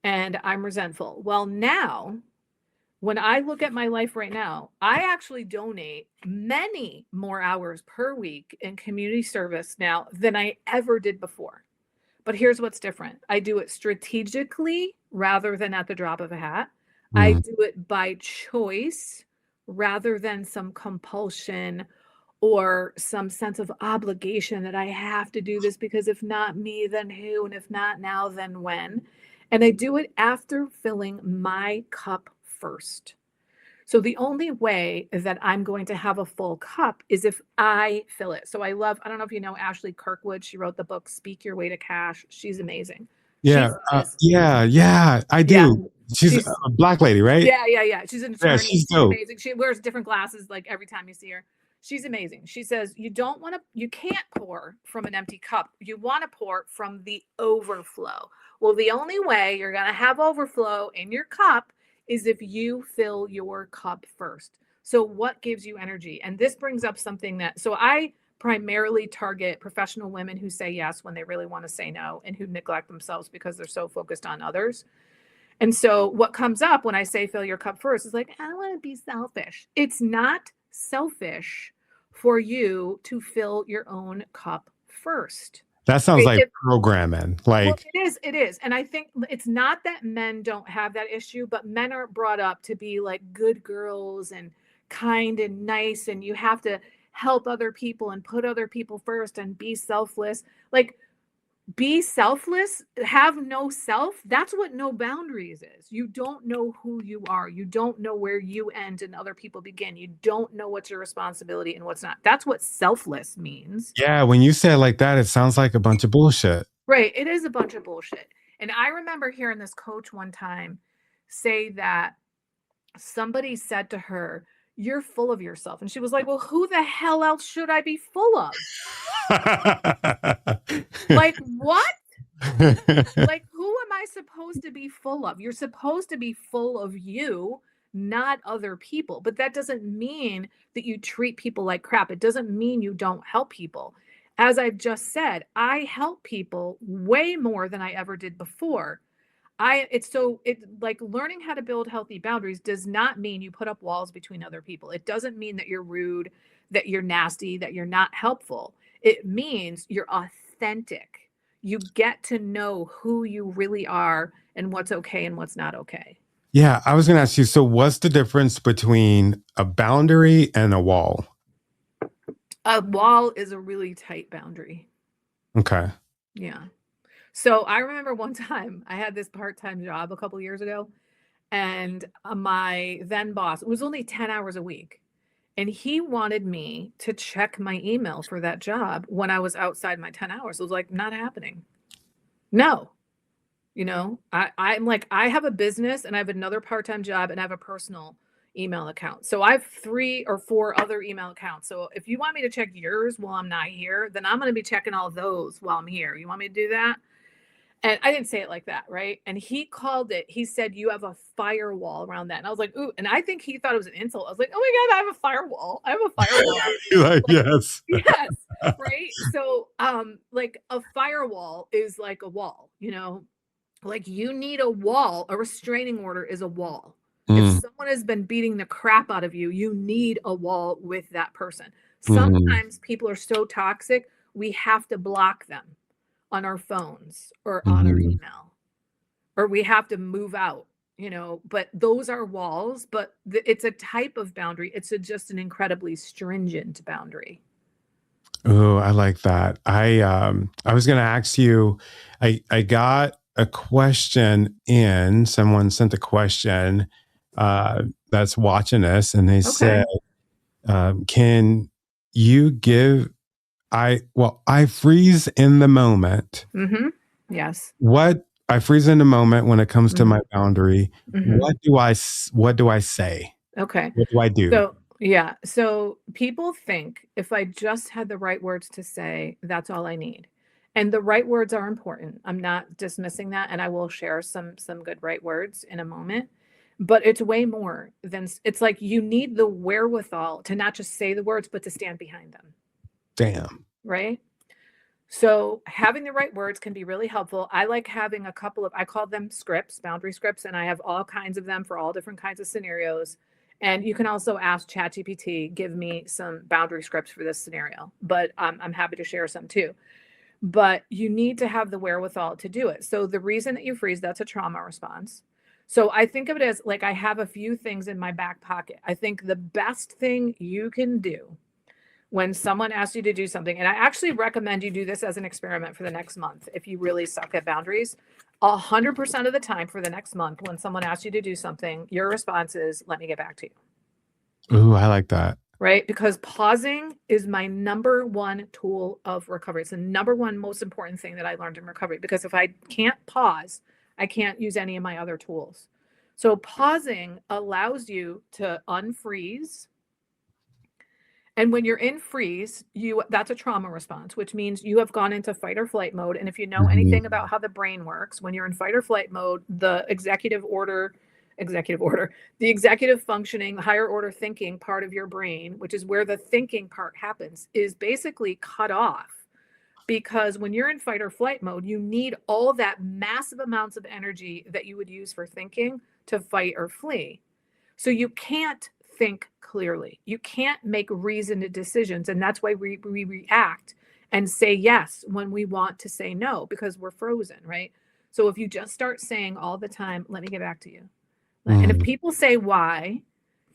and I'm resentful. Well, now, when I look at my life right now, I actually donate many more hours per week in community service now than I ever did before. But here's what's different. I do it strategically rather than at the drop of a hat. I Mm. do it by choice rather than some compulsion or some sense of obligation that I have to do this because if not me, then who? And if not now, then when? And I do it after filling my cup first. So the only way that I'm going to have a full cup is if I fill it. So I don't know if you know Ashley Kirkwood. She wrote the book Speak Your Way to Cash. She's amazing. She Yeah, says, yeah, I yeah, do. She's she's a black lady, right? yeah. She's an Yeah, attorney. she's She's dope. amazing. She wears different glasses like every time you see her. She's amazing. She says you can't pour from an empty cup. You want to pour from the overflow. Well, the only way you're going to have overflow in your cup is if you fill your cup first. So what gives you energy? And this brings up something so I primarily target professional women who say yes when they really want to say no and who neglect themselves because they're so focused on others. And so what comes up when I say fill your cup first is like, I don't want to be selfish. It's not selfish for you to fill your own cup first. That sounds Right? like programming. Well, Like, it is. And I think it's not that men don't have that issue, but men are brought up to be like good girls and kind and nice, and you have to help other people and put other people first and be selfless. Like, be selfless, have no self. That's what no boundaries is. You don't know who you are. You don't know where you end and other people begin. You don't know what's your responsibility and what's not. That's what selfless means. yeah, when you say it like that, it sounds like a bunch of bullshit. Right. It is a bunch of bullshit. And I remember hearing this coach one time say that somebody said to her, "You're full of yourself." And she was like, "Well, who the hell else should I be full of?" Like, what? Like, who am I supposed to be full of? You're supposed to be full of you, not other people. But that doesn't mean that you treat people like crap. It doesn't mean you don't help people. As I've just said, I help people way more than I ever did before. It like learning how to build healthy boundaries does not mean you put up walls between other people. It doesn't mean that you're rude, that you're nasty, that you're not helpful. It means you're authentic. You get to know who you really are and what's okay and what's not okay. Yeah, I was going to ask you, so what's the difference between a boundary and a wall? A wall is a really tight boundary. Okay. Yeah. So I remember one time I had this part-time job a couple years ago, and my then boss, it was only 10 hours a week. And he wanted me to check my email for that job when I was outside my 10 hours. It was like, not happening. No. I'm like, I have a business and I have another part-time job and I have a personal email account. So I have 3 or 4 other email accounts. So if you want me to check yours while I'm not here, then I'm going to be checking all those while I'm here. You want me to do that? And I didn't say it like that, right? And he called it, he said, "You have a firewall around that." And I was like, "Ooh," and I think he thought it was an insult. I was like, "Oh my God, I have a firewall. I have a firewall." You're like, Like, yes. yes, right? So, like a firewall is like a wall, like you need a wall. A restraining order is a wall. If Mm, someone has been beating the crap out of you, you need a wall with that person. mhm, Sometimes people are so toxic, we have to block them on our phones or on our mhm. email, or we have to move out, but those are walls, but it's a type of boundary. It's just an incredibly stringent boundary. Oh, I like that. I was going to ask you, I got a question in, someone sent a question that's watching this and they Okay. said, can you give I freeze in the moment. Mm-hmm. Yes. What I freeze in the moment when it comes to Mm-hmm. my boundary. Mm-hmm. What do I say? Okay. What do I do? So, yeah. So people think if I just had the right words to say, that's all I need. And the right words are important. I'm not dismissing that, and I will share some good right words in a moment. But it's way more than it's like you need the wherewithal to not just say the words, but to stand behind them, Damn. right? So having the right words can be really helpful. I like having a couple of, I call them scripts, boundary scripts, and I have all kinds of them for all different kinds of scenarios. And you can also ask ChatGPT, give me some boundary scripts for this scenario. But I'm happy to share some too. But you need to have the wherewithal to do it. So the reason that you freeze, that's a trauma response. So I think of it as like I have a few things in my back pocket. I think the best thing you can do when someone asks you to do something, and I actually recommend you do this as an experiment for the next month if you really suck at boundaries. 100% of the time for the next month, when someone asks you to do something, your response is, let me get back to you. Ooh, I like that. Right? Because pausing is my number one tool of recovery. It's the number one most important thing that I learned in recovery, because if I can't pause, I can't use any of my other tools. So pausing allows you to unfreeze. And when you're in freeze, that's a trauma response, which means you have gone into fight or flight mode. And if you know Mhm. anything about how the brain works, when you're in fight or flight mode, the the executive functioning, the higher order thinking part of your brain, which is where the thinking part happens, is basically cut off. Because when you're in fight or flight mode, you need all that massive amounts of energy that you would use for thinking to fight or flee. So you can't think clearly. You can't make reasoned decisions. And that's why we react and say yes when we want to say no, because we're frozen, right? So if you just start saying all the time, let me get back to you. And if Mm. people say why,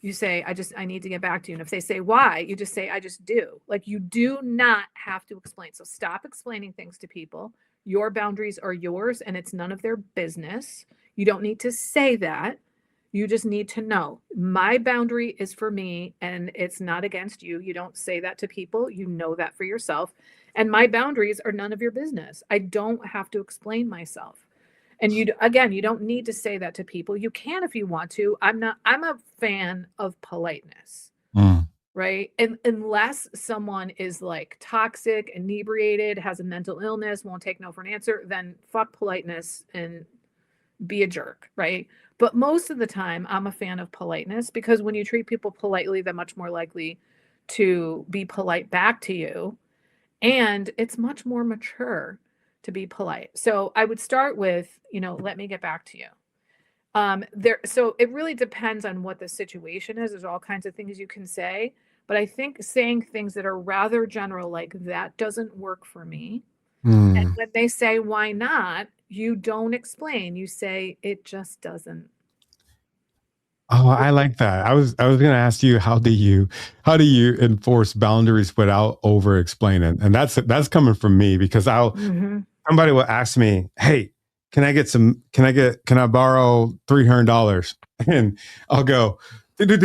you say, I need to get back to you. And if they say why, you just say, I just do. Like, you do not have to explain. So stop explaining things to people. Your boundaries are yours and it's none of their business. You don't need to say that. You just need to know my boundary is for me and it's not against you. You don't say that to people. You know that for yourself. And my boundaries are none of your business. I don't have to explain myself. And you don't need to say that to people. You can if you want to. I'm a fan of politeness, Mm. right? And unless someone is like toxic, inebriated, has a mental illness, won't take no for an answer, then fuck politeness and be a jerk, right? But most of the time, I'm a fan of politeness, because when you treat people politely, they're much more likely to be polite back to you. And it's much more mature to be polite. So I would start with, let me get back to you. So it really depends on what the situation is. There's all kinds of things you can say, but I think saying things that are rather general, like that doesn't work for me. And Mm. when they say, why not? You don't explain. You say, it just doesn't. Oh, I like that. I was going to ask you, how do you enforce boundaries without over explaining? And that's coming from me, because Mm-hmm. somebody will ask me, "Hey, can I borrow $300?" And I'll go Yeah.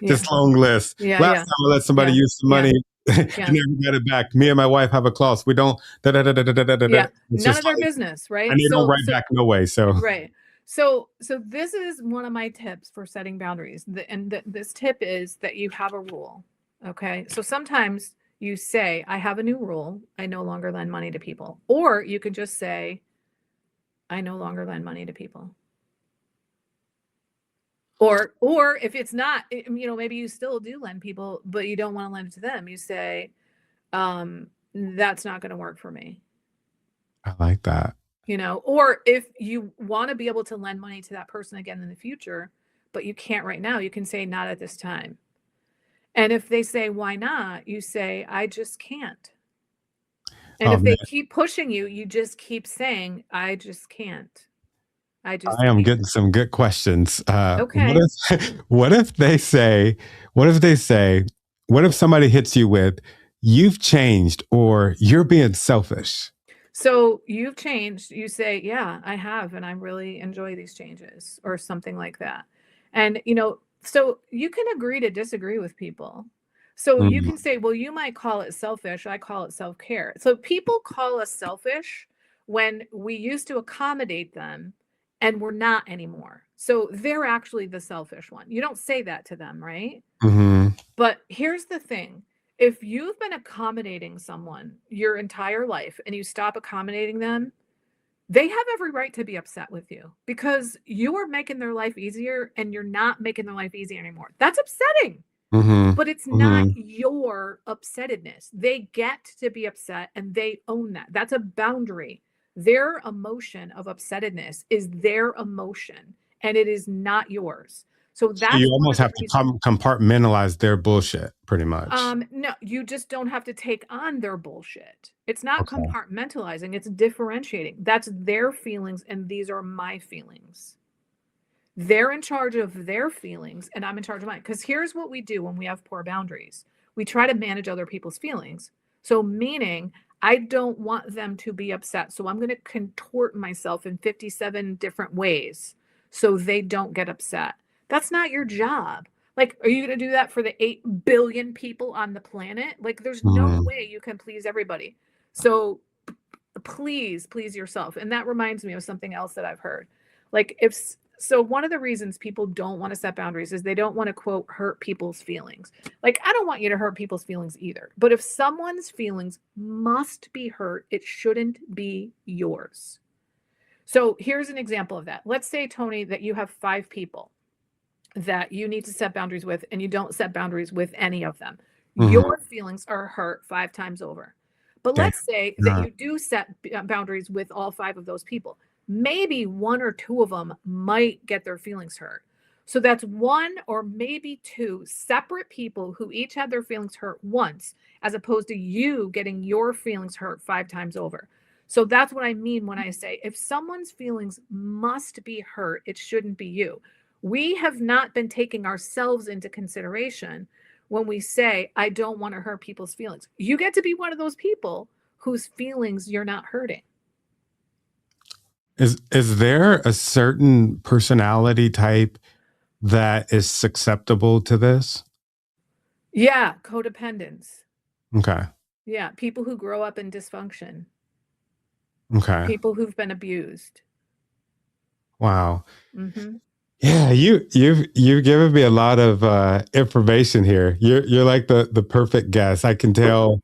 this long list. Yeah. Last Yeah. time I let somebody Yeah. use some Yeah. money, I Yeah. never got it back. Me and my wife have a clause. We don't da da da da da da da da. Yeah. It's None just of their like, business, and right? they don't So, write so, back no way. So, right. So this is one of my tips for setting boundaries. This tip is that you have a rule. Okay. So sometimes you say, I have a new rule. I no longer lend money to people. Or you could just say, I no longer lend money to people. Or if it's not, maybe you still do lend people, but you don't want to lend it to them. You say, that's not going to work for me. I like that. Or if you want to be able to lend money to that person again in the future, but you can't right now, you can say, not at this time. And if they say, why not? You say, I just can't. And Oh if man, they keep pushing you, you just keep saying, I just can't. I just I am can't. getting some good questions. What Okay. if what if they say what if they say what if somebody hits you with, "You've changed," or "You're being selfish"? So you've changed. You say, yeah, I have. And I really enjoy these changes, or something like that. And, so you can agree to disagree with people. So you Mm. can say, well, you might call it selfish. I call it self care. So people call us selfish when we used to accommodate them and we're not anymore. So they're actually the selfish one. You don't say that to them, right? Mhm. But here's the thing. If you've been accommodating someone your entire life and you stop accommodating them, they have every right to be upset with you, because you are making their life easier and you're not making their life easy anymore. That's upsetting, Mhm. but it's not Mhm. your upsettedness. They get to be upset and they own that. That's a boundary. Their emotion of upsettedness is their emotion and it is not yours. So So you that's one almost of the have to reasons. compartmentalize their bullshit pretty much. No, you just don't have to take on their bullshit. It's not Okay. compartmentalizing, it's differentiating. That's their feelings and these are my feelings. They're in charge of their feelings and I'm in charge of mine. Because here's what we do when we have poor boundaries: we try to manage other people's feelings. So, meaning, I don't want them to be upset. So, I'm going to contort myself in 57 different ways so they don't get upset. That's not your job. Like, are you going to do that for the 8 billion people on the planet? Like, there's no Mm. way you can please everybody. So, please yourself. And that reminds me of something else that I've heard. Like, if so, one of the reasons people don't want to set boundaries is they don't want to, quote, hurt people's feelings. Like, I don't want you to hurt people's feelings either. But if someone's feelings must be hurt, it shouldn't be yours. So here's an example of that. Let's say, Tony, that you have 5 people that you need to set boundaries with, and you don't set boundaries with any of them. Mhm. Your feelings are hurt 5 times over. But Damn. let's say that Yeah. you do set boundaries with all 5 of those people. Maybe 1 or 2 of them might get their feelings hurt. So that's 1 or maybe 2 separate people who each had their feelings hurt once, as opposed to you getting your feelings hurt 5 times over. So that's what I mean when I say if someone's feelings must be hurt, it shouldn't be you. We have not been taking ourselves into consideration when we say, I don't want to hurt people's feelings. You get to be one of those people whose feelings you're not hurting. Is there a certain personality type that is susceptible to this? Yeah, codependence. Okay. Yeah, people who grow up in dysfunction, Okay. people who've been abused. Wow. Hmm. Yeah, you've given me a lot of information here. You're like the perfect guest. I can tell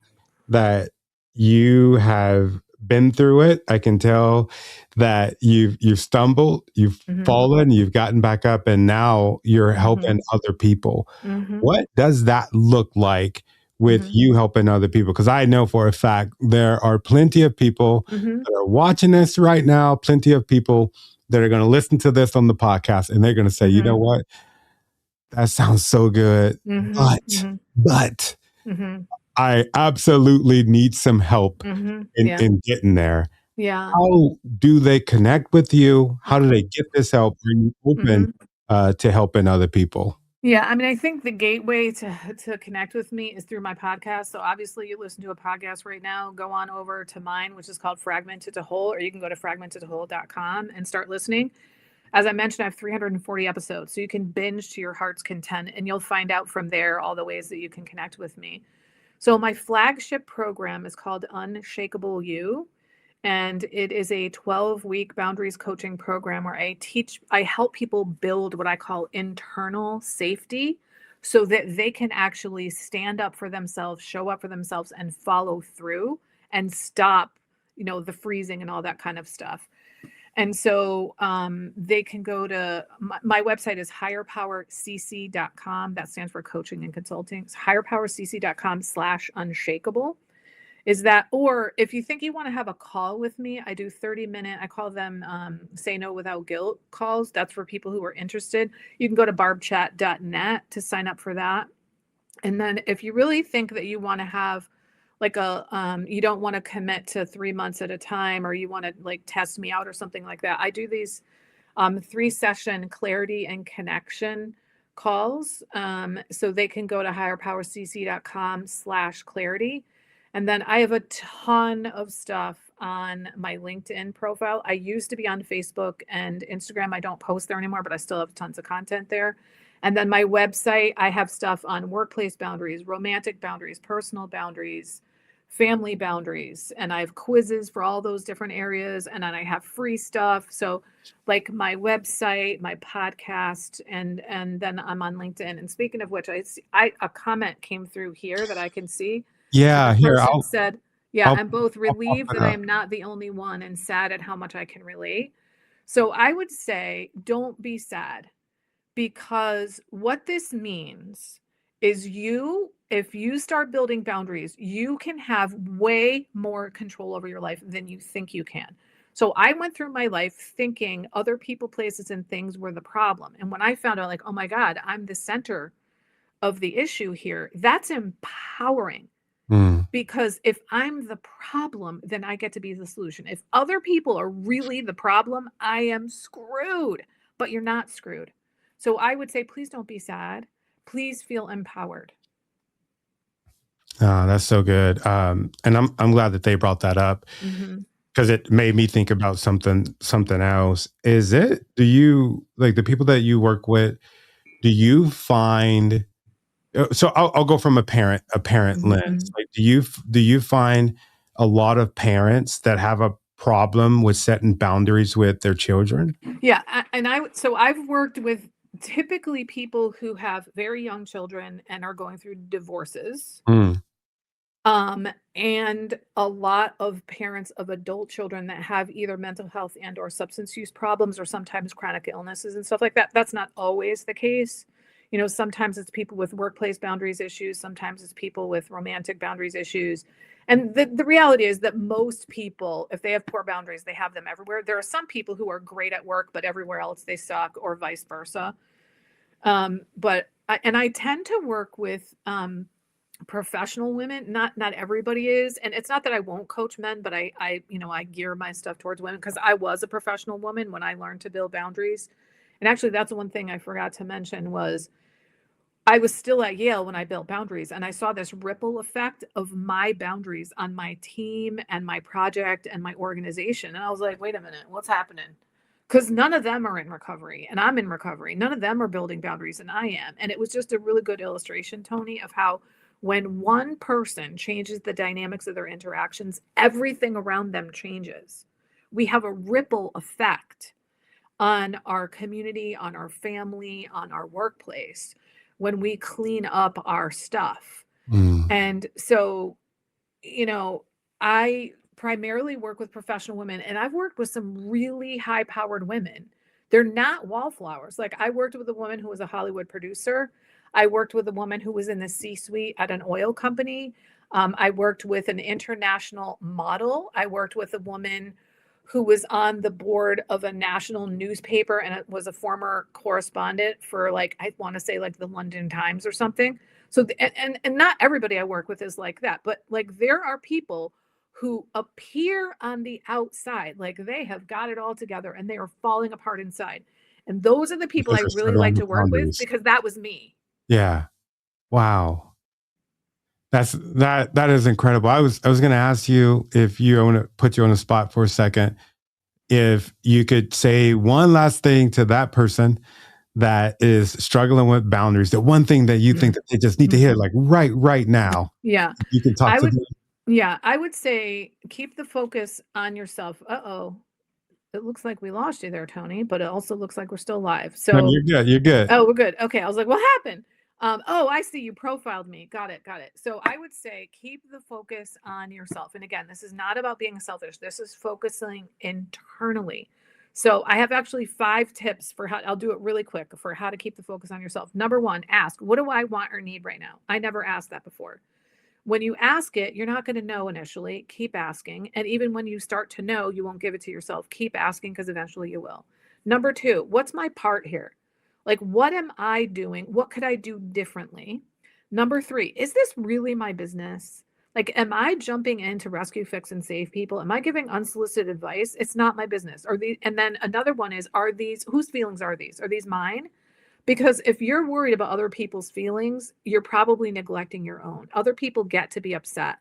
that you have been through it. I can tell that you've stumbled, you've Hmm. fallen, you've gotten back up, and now you're Hmm. helping other people. Hmm. What does that look like with Hmm. you helping other people? Because I know for a fact there are plenty of people Hmm. that are watching this right now, plenty of people that are going to listen to this on the podcast, and they're going to say, you know Hmm. what? That sounds so good. Hmm. But, Hmm. but Hmm. I absolutely need some help Hmm. in, Yeah. in getting there. Yeah. How do they connect with you? How do they Hmm. get this help? Are you open Hmm. to helping other people? Yeah, I mean, I think the gateway to connect with me is through my podcast. So obviously, you listen to a podcast right now, go on over to mine, which is called Fragmented to Whole, or you can go to fragmentedtowhole.com and start listening. As I mentioned, I have 340 episodes, so you can binge to your heart's content, and you'll find out from there all the ways that you can connect with me. So my flagship program is called Unshakable You, and it is a 12-week boundaries coaching program where I help people build what I call internal safety so that they can actually stand up for themselves, show up for themselves, and follow through and stop, the freezing and all that kind of stuff. And so they can go to my website is higherpowercc.com. That stands for coaching and consulting. It's higherpowercc.com/unshakable. Is that, or if you think you want to have a call with me, I do 30-minute, I call them say no without guilt calls. That's for people who are interested. You can go to barbchat.net to sign up for that. And then if you really think that you want to have like you don't want to commit to 3 months at a time, or you want to like test me out or something like that, I do these 3-session clarity and connection calls. So they can go to higherpowercc.com/clarity. And then I have a ton of stuff on my LinkedIn profile. I used to be on Facebook and Instagram. I don't post there anymore, but I still have tons of content there. And then my website, I have stuff on workplace boundaries, romantic boundaries, personal boundaries, family boundaries, and I have quizzes for all those different areas. And then I have free stuff. So like my website, my podcast, and then I'm on LinkedIn. And speaking of which, a comment came through here that I can see, and the Yeah, here person said, "Yeah, I'll, I'm both I'll pop relieved it that I up. am not the only one and sad at how much I can relate." So I would say, don't be sad, because what this means is if you start building boundaries, you can have way more control over your life than you think you can. So I went through my life thinking other people, places, and things were the problem. And when I found out, like, oh my God, I'm the center of the issue here, that's empowering. Mm, Because if I'm the problem, then I get to be the solution. If other people are really the problem, I am screwed. but you're not screwed. So I would say, please don't be sad. Please feel empowered. Oh, that's so good. And I'm glad that they brought that up Mm-hmm. because it made me think about something else. Is it? Do you like the people that you work with? Do you find? So I'll go from a parent Mm-hmm. lens. Like, do you find a lot of parents that have a problem with setting boundaries with their children? Yeah, so I've worked with typically people who have very young children and are going through divorces. Mm, And a lot of parents of adult children that have either mental health and or substance use problems or sometimes chronic illnesses and stuff like that. That's not always the case. Sometimes it's people with workplace boundaries issues, sometimes it's people with romantic boundaries issues. And the reality is that most people, if they have poor boundaries, they have them everywhere. There are some people who are great at work, but everywhere else they suck, or vice versa. I tend to work with professional women. Not everybody is, and it's not that I won't coach men, but I gear my stuff towards women because I was a professional woman when I learned to build boundaries. And actually, that's the one thing I forgot to mention was I was still at Yale when I built boundaries, and I saw this ripple effect of my boundaries on my team and my project and my organization. And I was like, wait a minute, what's happening? Because none of them are in recovery, and I'm in recovery. None of them are building boundaries, and I am. And it was just a really good illustration, Tony, of how when one person changes the dynamics of their interactions, everything around them changes. We have a ripple effect on our community, on our family, on our workplace when we clean up our stuff. mm. And so, you know, I primarily work with professional women, and I've worked with some really high powered women. They're not wallflowers. Like, I worked with a woman who was a Hollywood producer. I worked with a woman who was in the C suite at an oil company. I worked with an international model. I worked with a woman who was on the board of a national newspaper and it was a former correspondent for, like, I want to say like the London Times or something. So and not everybody I work with is like that, but like there are people who appear on the outside like they have got it all together and they are falling apart inside. And those are the people Because I they're really struggling like with to work with boundaries. because that was me. Yeah. Wow. That is incredible. I was going to ask you if I want to put you on the spot for a second. If you could say one last thing to that person that is struggling with boundaries, the one thing that you think that they just need to hear, like right now, Yeah. you can talk I to would them. yeah, I would say keep the focus on yourself. Uh-oh. It looks like we lost you there, Tony, but it also looks like we're still live. No, So, you're good. You're good. oh, we're good. Okay. I was like, what happened? Oh, I see. You profiled me. Got it. Got it. So I would say keep the focus on yourself. And again, this is not about being selfish. This is focusing internally. So I have actually 5 tips for how I'll do it really quick for how to keep the focus on yourself. Number one, ask, what do I want or need right now? I never asked that before. When you ask it, you're not going to know initially. Keep asking. And even when you start to know, you won't give it to yourself. Keep asking because eventually you will. Number two, what's my part here? Like, what am I doing? What could I do differently? Number three, is this really my business? Like, am I jumping in to rescue, fix, and save people? Am I giving unsolicited advice? It's not my business. And then another one is, whose feelings are these? Are these mine? Because if you're worried about other people's feelings, you're probably neglecting your own. Other people get to be upset.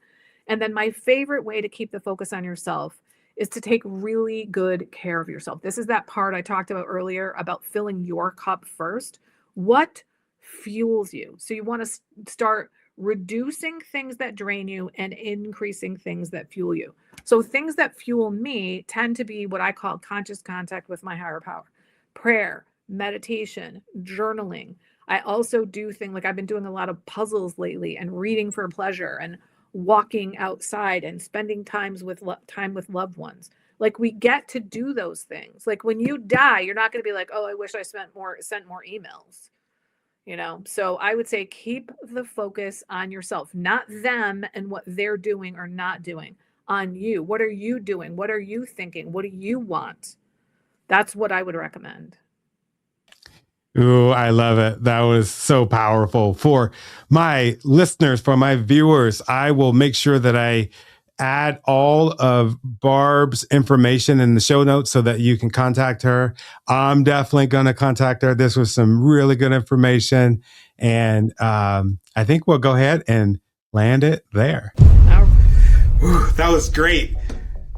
And then my favorite way to keep the focus on yourself is to take really good care of yourself. This is that part I talked about earlier about filling your cup first. What fuels you? So you want to start reducing things that drain you and increasing things that fuel you. So things that fuel me tend to be what I call conscious contact with my higher power. Prayer, meditation, journaling. I also do things like I've been doing a lot of puzzles lately and reading for pleasure and walking outside and spending time with loved ones. Like, we get to do those things. Like, when you die, you're not going to be like, "Oh, I wish I sent more emails." So I would say keep the focus on yourself, not them and what they're doing or not doing, on you. What are you doing? What are you thinking? What do you want? That's what I would recommend. Ooh, I love it. That was so powerful. For my listeners, for my viewers, I will make sure that I add all of Barb's information in the show notes so that you can contact her. I'm definitely going to contact her. This was some really good information. And I think we'll go ahead and land it there. Whew, that was great.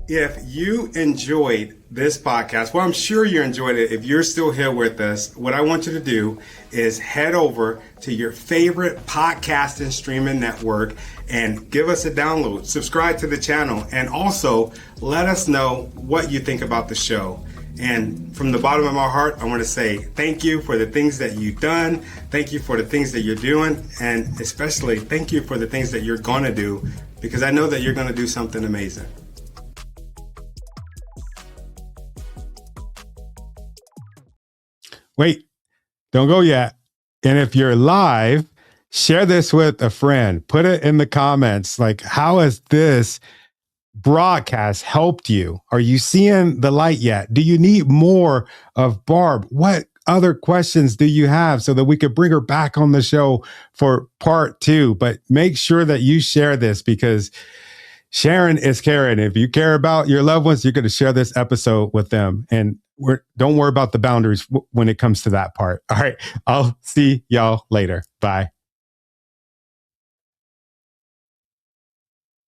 If you enjoyed this podcast, well, I'm sure you enjoyed it. If you're still here with us, what I want you to do is head over to your favorite podcast and streaming network and give us a download, subscribe to the channel, and also let us know what you think about the show. And from the bottom of my heart, I want to say thank you for the things that you've done. Thank you for the things that you're doing. And especially thank you for the things that you're going to do, because I know that you're going to do something amazing. Wait, don't go yet. And if you're live, share this with a friend. Put it in the comments. Like, how has this broadcast helped you? Are you seeing the light yet? Do you need more of Barb? What other questions do you have so that we could bring her back on the show for part 2? But make sure that you share this, because sharing is caring. If you care about your loved ones, you're going to share this episode with them. And don't worry about the boundaries when it comes to that part. All right. I'll see y'all later. Bye.